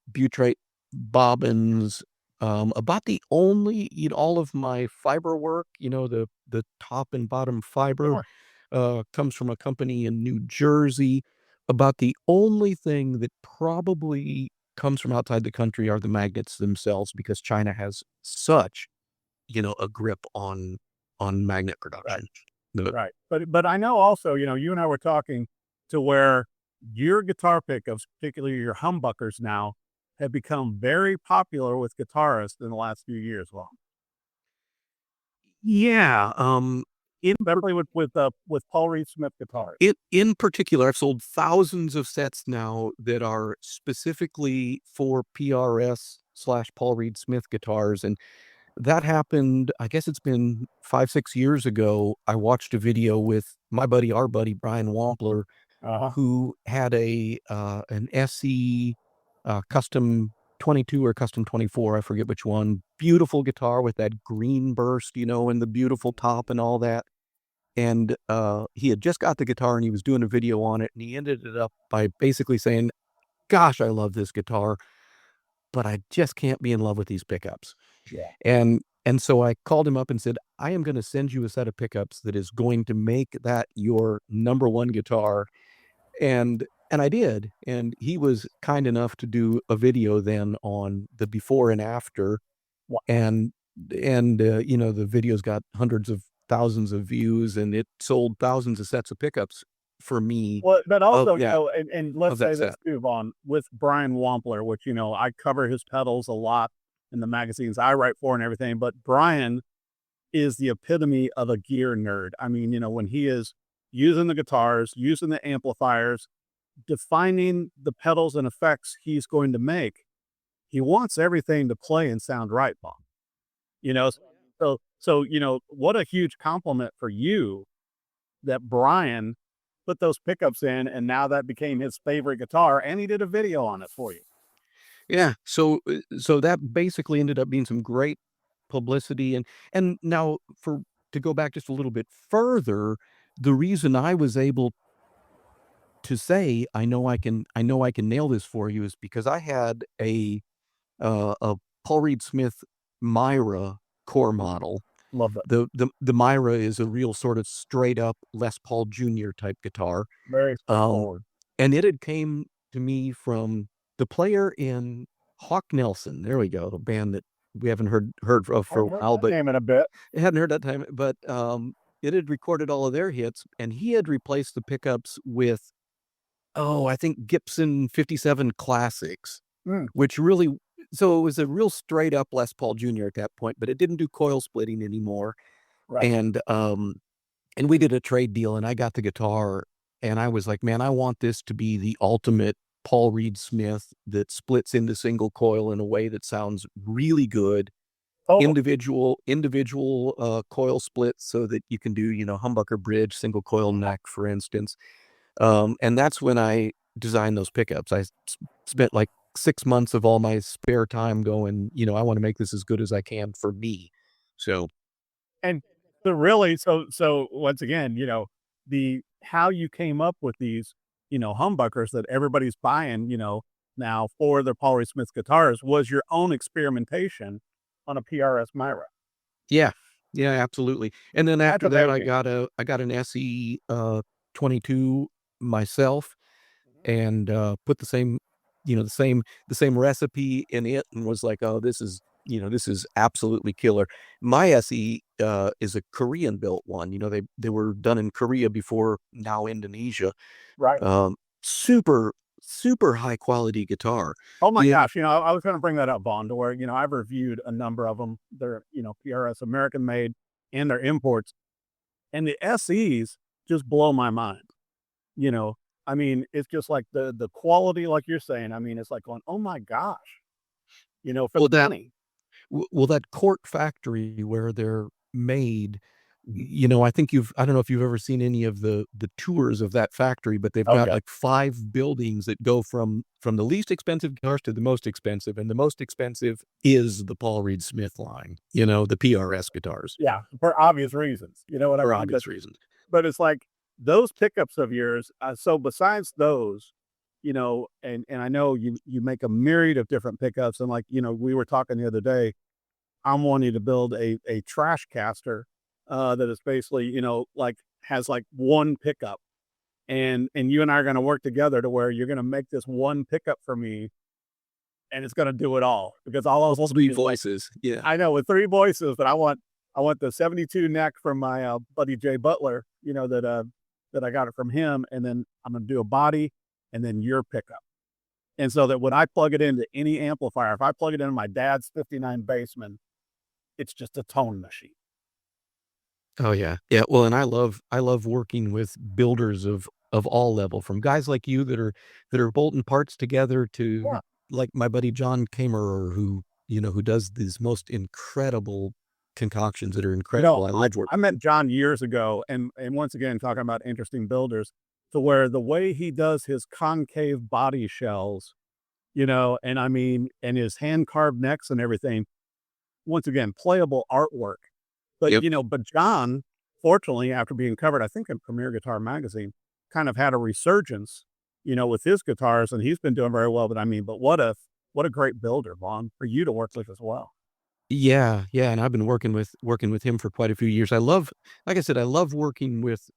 butyrate bobbins. About the only, all of my fiber work, the top and bottom fiber, Sure. comes from a company in New Jersey. About the only thing that probably comes from outside the country are the magnets themselves, because China has such, a grip on magnet Right. production. The Right. But I know also, you and I were talking to where your guitar pickups, particularly your humbuckers now, have become very popular with guitarists in the last few years. Well, Yeah, especially with Paul Reed Smith guitars. in particular, I've sold thousands of sets now that are specifically for PRS slash Paul Reed Smith guitars, and that happened, I guess it's been 5, 6 years ago. I watched a video with our buddy, Brian Wampler, Uh-huh. who had an SE, custom 22 or custom 24, I forget which one. Beautiful guitar with that green burst, and the beautiful top and all that. And, he had just got the guitar and he was doing a video on it, and he ended it up by basically saying, "Gosh, I love this guitar, but I just can't be in love with these pickups." Yeah. And so I called him up and said, "I am gonna send you a set of pickups that is going to make that your number 1 guitar." And I did, and he was kind enough to do a video then on the before and after, Wow. and the video's got hundreds of thousands of views, and it sold thousands of sets of pickups for me Well, but of also, that and of let's that say this set. too, Vaughn, with Brian Wampler, which, I cover his pedals a lot in the magazines I write for and everything, but Brian is the epitome of a gear nerd. I mean, when he is using the guitars, using the amplifiers, defining the pedals and effects he's going to make, he wants everything to play and sound right, Vaughn. You know, so what a huge compliment for you that Brian put those pickups in, and now that became his favorite guitar, and he did a video on it for you. Yeah, so that basically ended up being some great publicity, and now for to go back just a little bit further, the reason I was able to say, I know I can nail this for you," is because I had a Paul Reed Smith Myra core model. Love it. The Myra is a real sort of straight up Les Paul Jr. type guitar, Very um, straightforward. and it had came to me from the player in Hawk Nelson. There we go, the band that we haven't heard of I for a haven't heard while, that but name in a bit. hadn't heard that time, but, it had recorded all of their hits, and he had replaced the pickups with, oh, I think Gibson 57 Classics, Mm, which really so it was a real straight up Les Paul Jr. at that point, but it didn't do coil splitting anymore, right. and we did a trade deal, and I got the guitar, and I was like, "Man, I want this to be the ultimate Paul Reed Smith that splits into single coil in a way that sounds really good, Totally. individual coil splits so that you can do, humbucker bridge, single coil neck, for instance." And that's when I designed those pickups. I spent like 6 months of all my spare time going, I wanna make this as good as I can for me. So, And so really, so once again, the how you came up with these, humbuckers that everybody's buying, now for their Paul Reed Smith guitars was your own experimentation on a PRS Myra. yeah. Yeah, absolutely. And then That's after that, I amazing. got an SE, 22 myself and, put the same recipe in it and was like, "Oh, this is absolutely killer." My SE, is a Korean built one, they were done in Korea before now Indonesia. Right. Um, super, super high quality guitar. Oh my Yeah, gosh, I was gonna bring that up, Vaughn, to where, I've reviewed a number of them. They're, PRS American made and they're imports. And the SEs just blow my mind. You know, I mean, it's just like the quality, like you're saying. I mean, it's like going, oh my gosh, for well, the that money. that Cork factory where they're made, I don't know if you've ever seen any of the tours of that factory, but they've got, Okay. like, 5 buildings that go from the least expensive guitars to the most expensive, and the most expensive is the Paul Reed Smith line, the PRS guitars, Yeah, for obvious reasons. You know what I for mean? But obvious reasons. but it's like those pickups of yours. So besides those, and I know you make a myriad of different pickups, and like we were talking the other day. I'm wanting to build a trash caster that is basically like has like one pickup, and you and I are going to work together to where you're going to make this one pickup for me, and it's going to do it all because all else All 3 is like voices, yeah. I know with three voices, but I want the 72 neck from my buddy Jay Butler, that I got it from him, and then I'm going to do a body, and then your pickup. And so that when I plug it into any amplifier, if I plug it into my dad's 59 Bassman, it's just a tone machine. Oh, yeah. Yeah, well, and I love working with builders of all level, from guys like you that are bolting parts together to, Yeah. like, my buddy John Kamerer, who does these most incredible concoctions that are incredible. I love I working met with. John years ago, and once again, talking about interesting builders, to where the way he does his concave body shells, and I mean, and his hand carved necks and everything, once again, playable artwork. But, Yep. but John, fortunately, after being covered, I think in Premier Guitar Magazine, kind of had a resurgence, with his guitars, and he's been doing very well. But I mean, but what a great builder, Vaughn, for you to work with as well. Yeah, yeah, and I've been working with him for quite a few years. Like I said, I love working with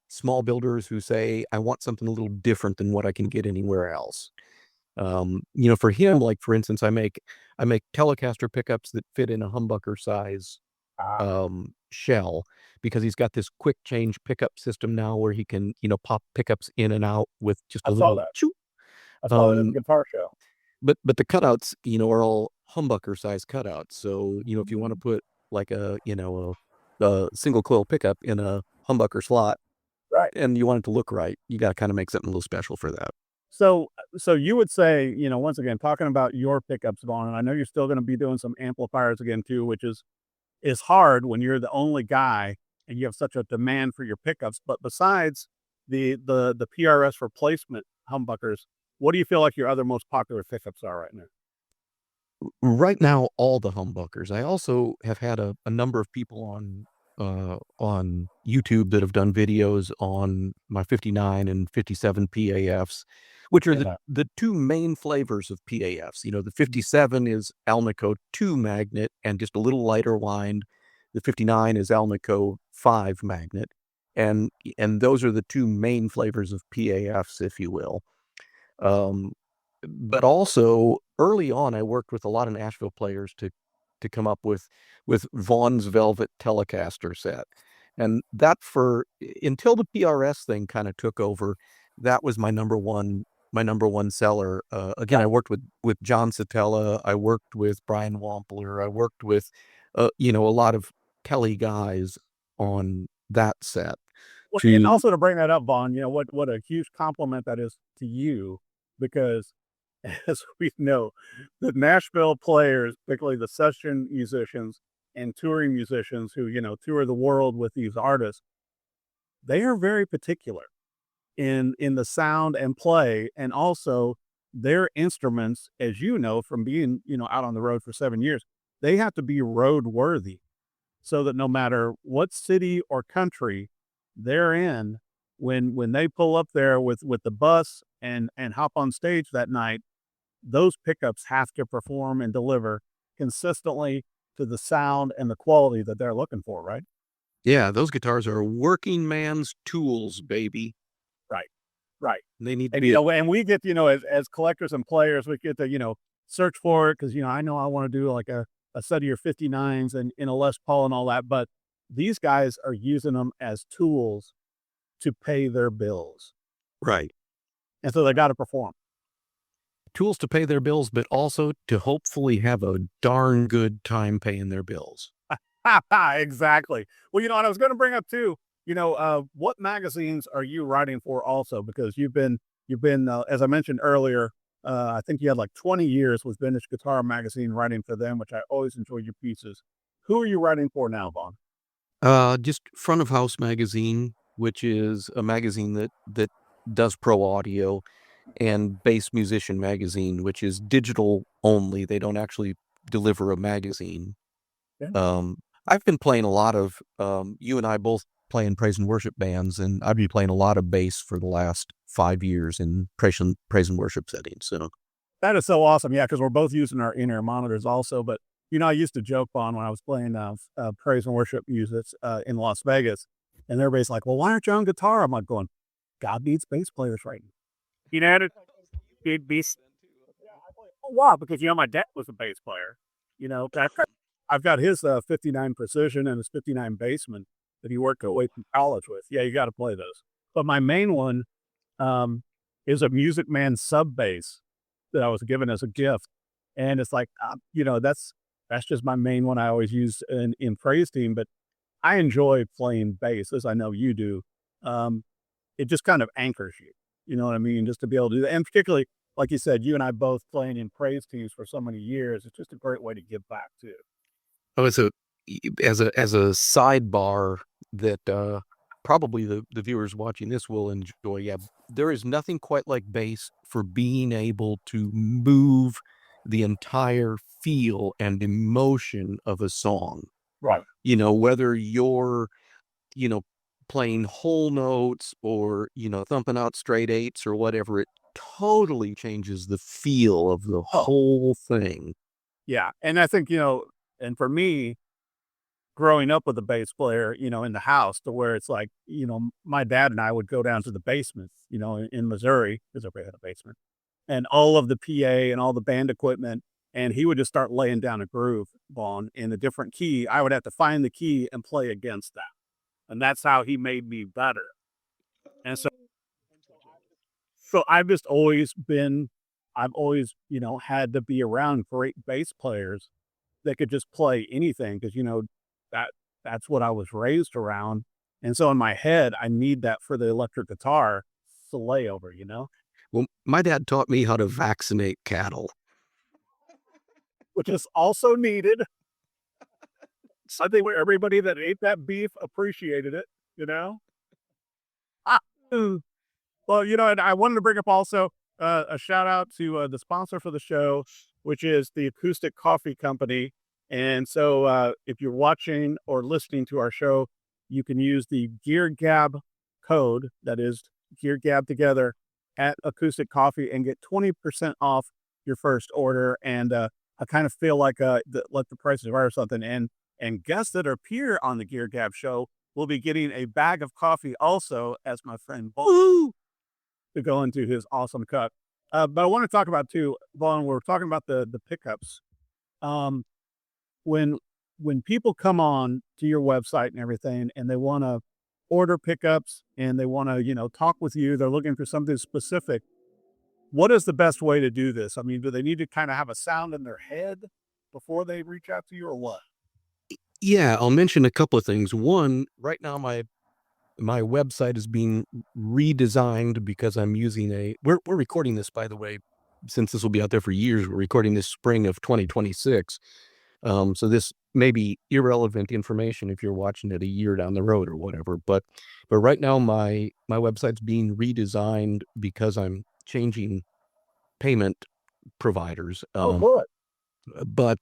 small builders who say, "I want something a little different than what I can get anywhere else." For him, like, for instance, I make Telecaster pickups that fit in a humbucker size shell, because he's got this quick change pickup system now where he can, pop pickups in and out with just I a saw little that. choo. I saw that at the Um, guitar show. but the cutouts, are all humbucker size cutouts. So, if you want to put like a single coil pickup in a humbucker slot Right. and you want it to look right, you got to kind of make something a little special for that. So you would say, once again, talking about your pickups, Vaughn, and I know you're still going to be doing some amplifiers again too, which is hard when you're the only guy and you have such a demand for your pickups. But besides the PRS replacement humbuckers, what do you feel like your other most popular pickups are right now? Right now, all the humbuckers. I also have had a number of people on YouTube that have done videos on my 59 and 57 PAFs, which are Yeah. the two main flavors of PAFs. The 57 is Alnico 2 magnet and just a little lighter wind. The 59 is Alnico 5 magnet. And those are the two main flavors of PAFs, if you will. But also early on, I worked with a lot of Nashville players to come up with Vaughn's Velvet Telecaster set, and that until the PRS thing kind of took over, that was my number one seller. Again, I worked with John Satella, I worked with Brian Wampler, I worked with a lot of Kelly guys on that set. Well, and also to bring that up, Vaughn, what a huge compliment that is to you, because as we know, the Nashville players, particularly the session musicians and touring musicians who, tour the world with these artists, they are very particular in the sound and play, and also their instruments, as you know, from being, out on the road for 7 years, they have to be road worthy so that no matter what city or country they're in, when they pull up there with the bus and hop on stage that night, those pickups have to perform and deliver consistently to the sound and the quality that they're looking for, right? Yeah, those guitars are working man's tools, baby. Right. Right. They need to And, be and we get, as collectors and players, we get to, search for it because, I know I want to do like a set of your 59s and in a Les Paul and all that, but these guys are using them as tools to pay their bills. right. And so they got to perform. Tools to pay their bills, but also to hopefully have a darn good time paying their bills. Exactly. Well, and I was going to bring up too, what magazines are you writing for also? Because you've been, as I mentioned earlier, I think you had like 20 years with Vintage Guitar Magazine writing for them, which I always enjoy your pieces. Who are you writing for now, Vaughn? Just Front of House Magazine, which is a magazine that does pro audio, and Bass Musician Magazine, which is digital only. They don't actually deliver a magazine. Yeah. I've been playing a lot of, you and I both play in praise and worship bands, and I've been playing a lot of bass for the last 5 years in praise and worship settings. So that is so awesome. Yeah, because we're both using our in-ear monitors also. But, I used to joke on when I was playing praise and worship music in Las Vegas, and everybody's like, well, why aren't you on guitar? I'm like going, God needs bass players right now. It'd be oh, wow, because, my dad was a bass player. I've got his 59 Precision and his 59 Bassman that he worked away from college with. Yeah, you got to play those. But my main one is a Music Man sub bass that I was given as a gift. And it's like, that's just my main one I always use in praise team. But I enjoy playing bass, as I know you do. It just kind of anchors you. You know what I mean? Just to be able to do that. And particularly, like you said, you and I both playing in praise teams for so many years. It's just a great way to give back too. Oh, so as a sidebar that probably the viewers watching this will enjoy. Yeah, there is nothing quite like bass for being able to move the entire feel and emotion of a song. Right. Whether you're, playing whole notes or, thumping out straight eights or whatever, it totally changes the feel of the whole thing. Yeah. And I think, and for me, growing up with a bass player, in the house to where it's like, my dad and I would go down to the basement, in Missouri, because everybody had a basement, and all of the PA and all the band equipment and he would just start laying down a groove, Vaughn, in a different key. I would have to find the key and play against that. And that's how he made me better. And so I've always, had to be around great bass players that could just play anything because, that's what I was raised around. And so in my head, I need that for the electric guitar to lay over, Well, my dad taught me how to vaccinate cattle. which is also needed. I think everybody that ate that beef appreciated it, Ah, well, and I wanted to bring up also a shout out to the sponsor for the show, which is the Acoustic Coffee Company. And so if you're watching or listening to our show, you can use the Gear Gab code, that is Gear Gab together, at Acoustic Coffee and get 20% off your first order. And I kind of feel like the price is right or something. And guests that appear on the Gear Gab show will be getting a bag of coffee also, as my friend Vaughn to go into his awesome cut. But I want to talk about too, Vaughn, we're talking about the pickups. When people come on to your website and everything, and they want to order pickups and they want to, talk with you, they're looking for something specific. What is the best way to do this? I mean, do they need to kind of have a sound in their head before they reach out to you, or what? Yeah, I'll mention a couple of things. One, right now my website is being redesigned because I'm using we're recording this, by the way, since this will be out there for years. We're recording this spring of 2026. So this may be irrelevant information if you're watching it a year down the road or whatever. But right now my website's being redesigned because I'm changing payment providers. Good. But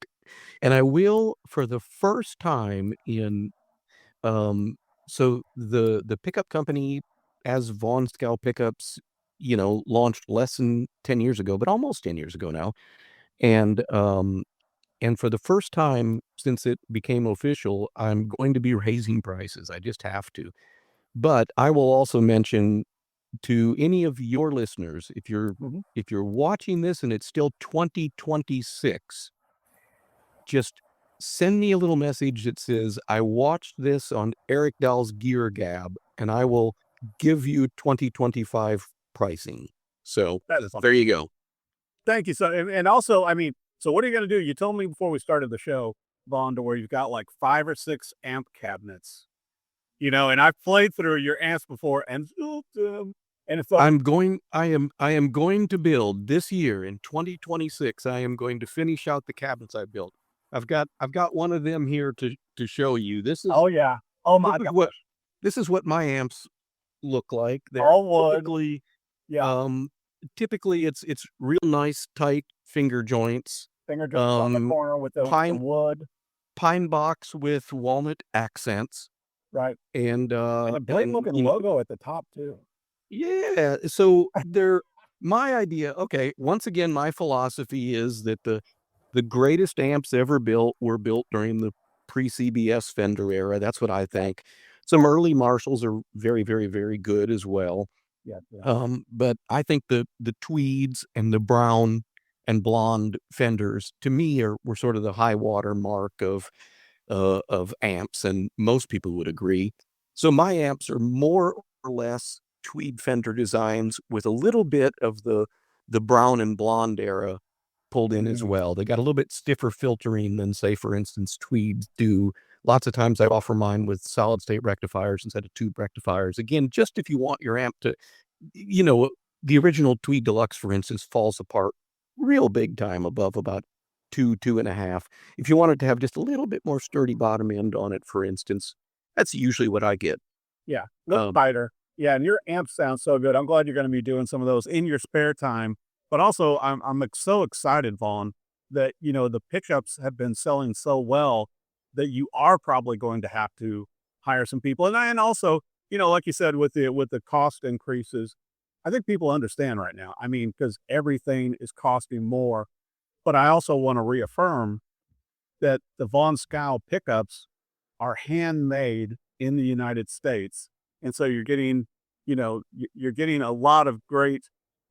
and I will, for the first time in so the pickup company, as Vaughn Skow Pickups, launched less than 10 years ago, but almost 10 years ago now. And for the first time since it became official, I'm going to be raising prices. I just have to. But I will also mention to any of your listeners, if you're watching this and it's still 2026, just send me a little message that says, I watched this on Eric Dahl's Gear Gab, and I will give you 2025 pricing. So there you go. Thank you. So, and also, I mean, so what are you going to do? You told me before we started the show, Vaughn, to where you've got like 5 or 6 amp cabinets, and I've played through your amps before, and it's like, I am going to build this year in 2026. I am going to finish out the cabinets I built. I've got one of them here to show you. This is yeah. Oh my God. This is what my amps look like. They're all wood. typically, Yeah. Typically it's real nice tight finger joints. Finger joints on the corner with the wood. Pine box with walnut accents. Right. And a great looking logo at the top too. Yeah. So my idea, okay, once again, my philosophy is that the greatest amps ever built were built during the pre-CBS Fender era. That's what I think. Some early Marshalls are very, very, very good as well. Yeah. But I think the tweeds and the brown and blonde Fenders, to me, were sort of the high water mark of amps, and most people would agree. So my amps are more or less tweed Fender designs with a little bit of the brown and blonde era pulled in as well. They got a little bit stiffer filtering than, say, for instance, tweeds do. Lots of times I offer mine with solid state rectifiers instead of tube rectifiers. Again, just if you want your amp to, the original Tweed Deluxe, for instance, falls apart real big time above about 2.5. If you wanted to have just a little bit more sturdy bottom end on it, for instance, that's usually what I get. Yeah, a little tighter. Yeah, and your amp sounds so good. I'm glad you're going to be doing some of those in your spare time. But also, I'm so excited, Vaughn, that the pickups have been selling so well that you are probably going to have to hire some people. And also, like you said, with the cost increases, I think people understand right now. I mean, because everything is costing more. But I also want to reaffirm that the Vaughn Skow pickups are handmade in the United States. And so you're getting a lot of great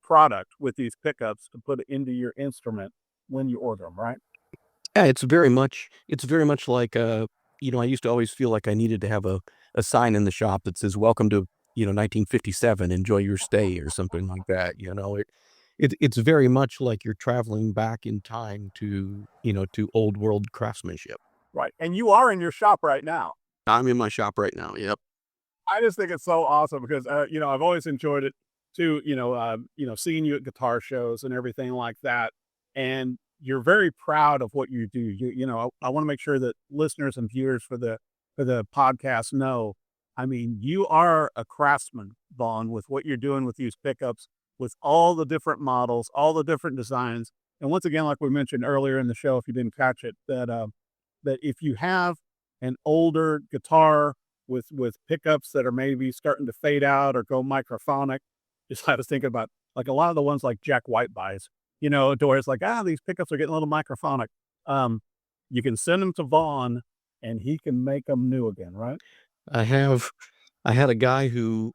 product with these pickups to put into your instrument. when you order them, right? Yeah, it's very much like, I used to always feel like I needed to have a sign in the shop that says, "Welcome to, 1957, enjoy your stay," or something like that, It's very much like you're traveling back in time to old world craftsmanship. Right. And you are in your shop right now. I'm in my shop right now, yep. I just think it's so awesome because, I've always enjoyed it too, seeing you at guitar shows and everything like that. And you're very proud of what you do. I want to make sure that listeners and viewers for the podcast know, I mean, you are a craftsman, Vaughn, with what you're doing with these pickups, with all the different models, all the different designs. And once again, like we mentioned earlier in the show, if you didn't catch it, that if you have an older guitar with pickups that are maybe starting to fade out or go microphonic, just I was thinking about like a lot of the ones like Jack White buys, to where it's like, these pickups are getting a little microphonic. You can send them to Vaughn and he can make them new again, right? I had a guy who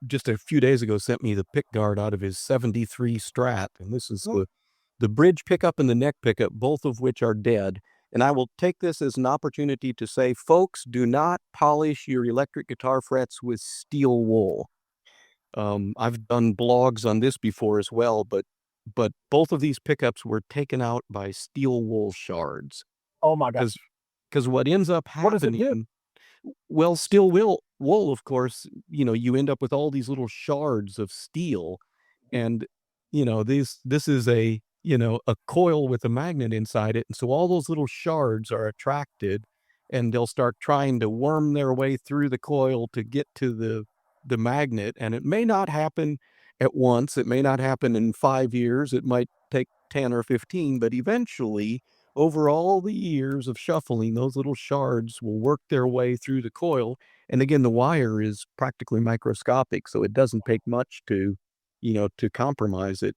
just a few days ago sent me the pick guard out of his 73 Strat, and this is the bridge pickup and the neck pickup, both of which are dead. And I will take this as an opportunity to say, folks, do not polish your electric guitar frets with steel wool. I've done blogs on this before as well, but both of these pickups were taken out by steel wool shards. Oh my gosh. Because what ends up What does it do? happening, well, steel wool, of course, you end up with all these little shards of steel, and this is a coil with a magnet inside it, and so all those little shards are attracted, and they'll start trying to worm their way through the coil to get to the magnet, and it may not happen at once, it may not happen in 5 years, it might take 10 or 15, but eventually, over all the years of shuffling, those little shards will work their way through the coil. And again, the wire is practically microscopic, so it doesn't take much to compromise it.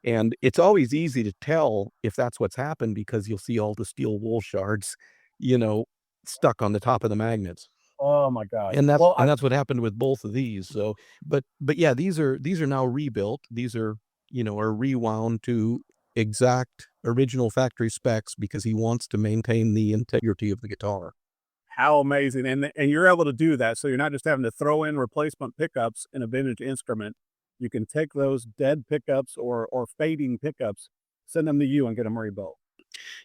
And it's always easy to tell if that's what's happened because you'll see all the steel wool shards, stuck on the top of the magnets. Oh my gosh. And that's Well, and that's what happened with both of these. So, but yeah, these are now rebuilt. These are rewound to exact original factory specs because he wants to maintain the integrity of the guitar. how amazing. And you're able to do that. So you're not just having to throw in replacement pickups in a vintage instrument. You can take those dead pickups or fading pickups, send them to you and get them rebuilt.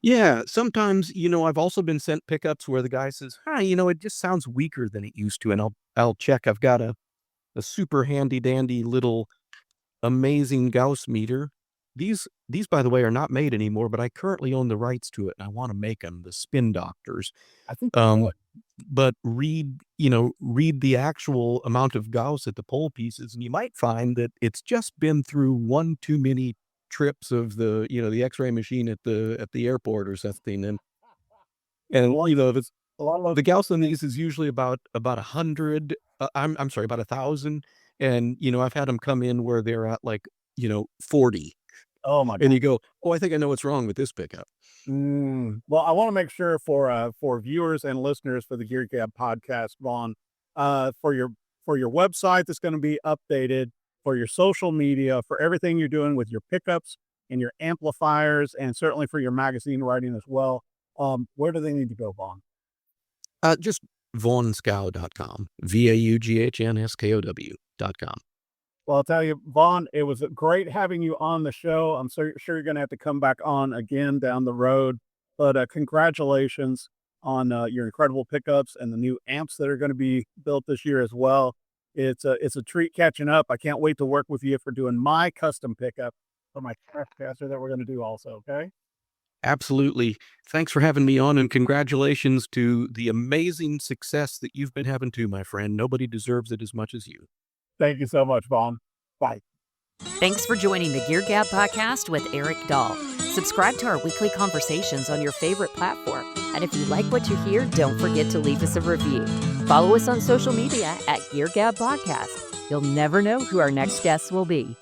Yeah, sometimes, I've also been sent pickups where the guy says, it just sounds weaker than it used to. And I'll check. I've got a super handy dandy little amazing Gauss meter. These, by the way, are not made anymore, but I currently own the rights to it, and I want to make them, the Spin Doctors. I think you would. But read the actual amount of Gauss at the pole pieces, and you might find that it's just been through one too many trips of the X-ray machine at the airport or something, and it's A lot of the Gauss on these is usually about 100. I'm sorry, about 1,000, and I've had them come in where they're at 40. Oh my And God. you go, oh, I think I know what's wrong with this pickup. Well, I want to make sure for viewers and listeners for the Gear Gab podcast, Vaughn, for your website that's going to be updated, for your social media, for everything you're doing with your pickups and your amplifiers, and certainly for your magazine writing as well. Where do they need to go, Vaughn? Just vaughnskow.com, VAUGHNSKOW.com. Well, I'll tell you, Vaughn, it was great having you on the show. I'm sure you're going to have to come back on again down the road. But congratulations on your incredible pickups and the new amps that are going to be built this year as well. It's a treat catching up. I can't wait to work with you for doing my custom pickup for my Trashcaster that we're going to do also, okay? Absolutely. Thanks for having me on, and congratulations to the amazing success that you've been having too, my friend. Nobody deserves it as much as you. Thank you so much, Vaughn. Bye. Thanks for joining the Gear Gab Podcast with Eric Dahl. Subscribe to our weekly conversations on your favorite platform. And if you like what you hear, don't forget to leave us a review. Follow us on social media at Gear Gab Podcast. You'll never know who our next guests will be.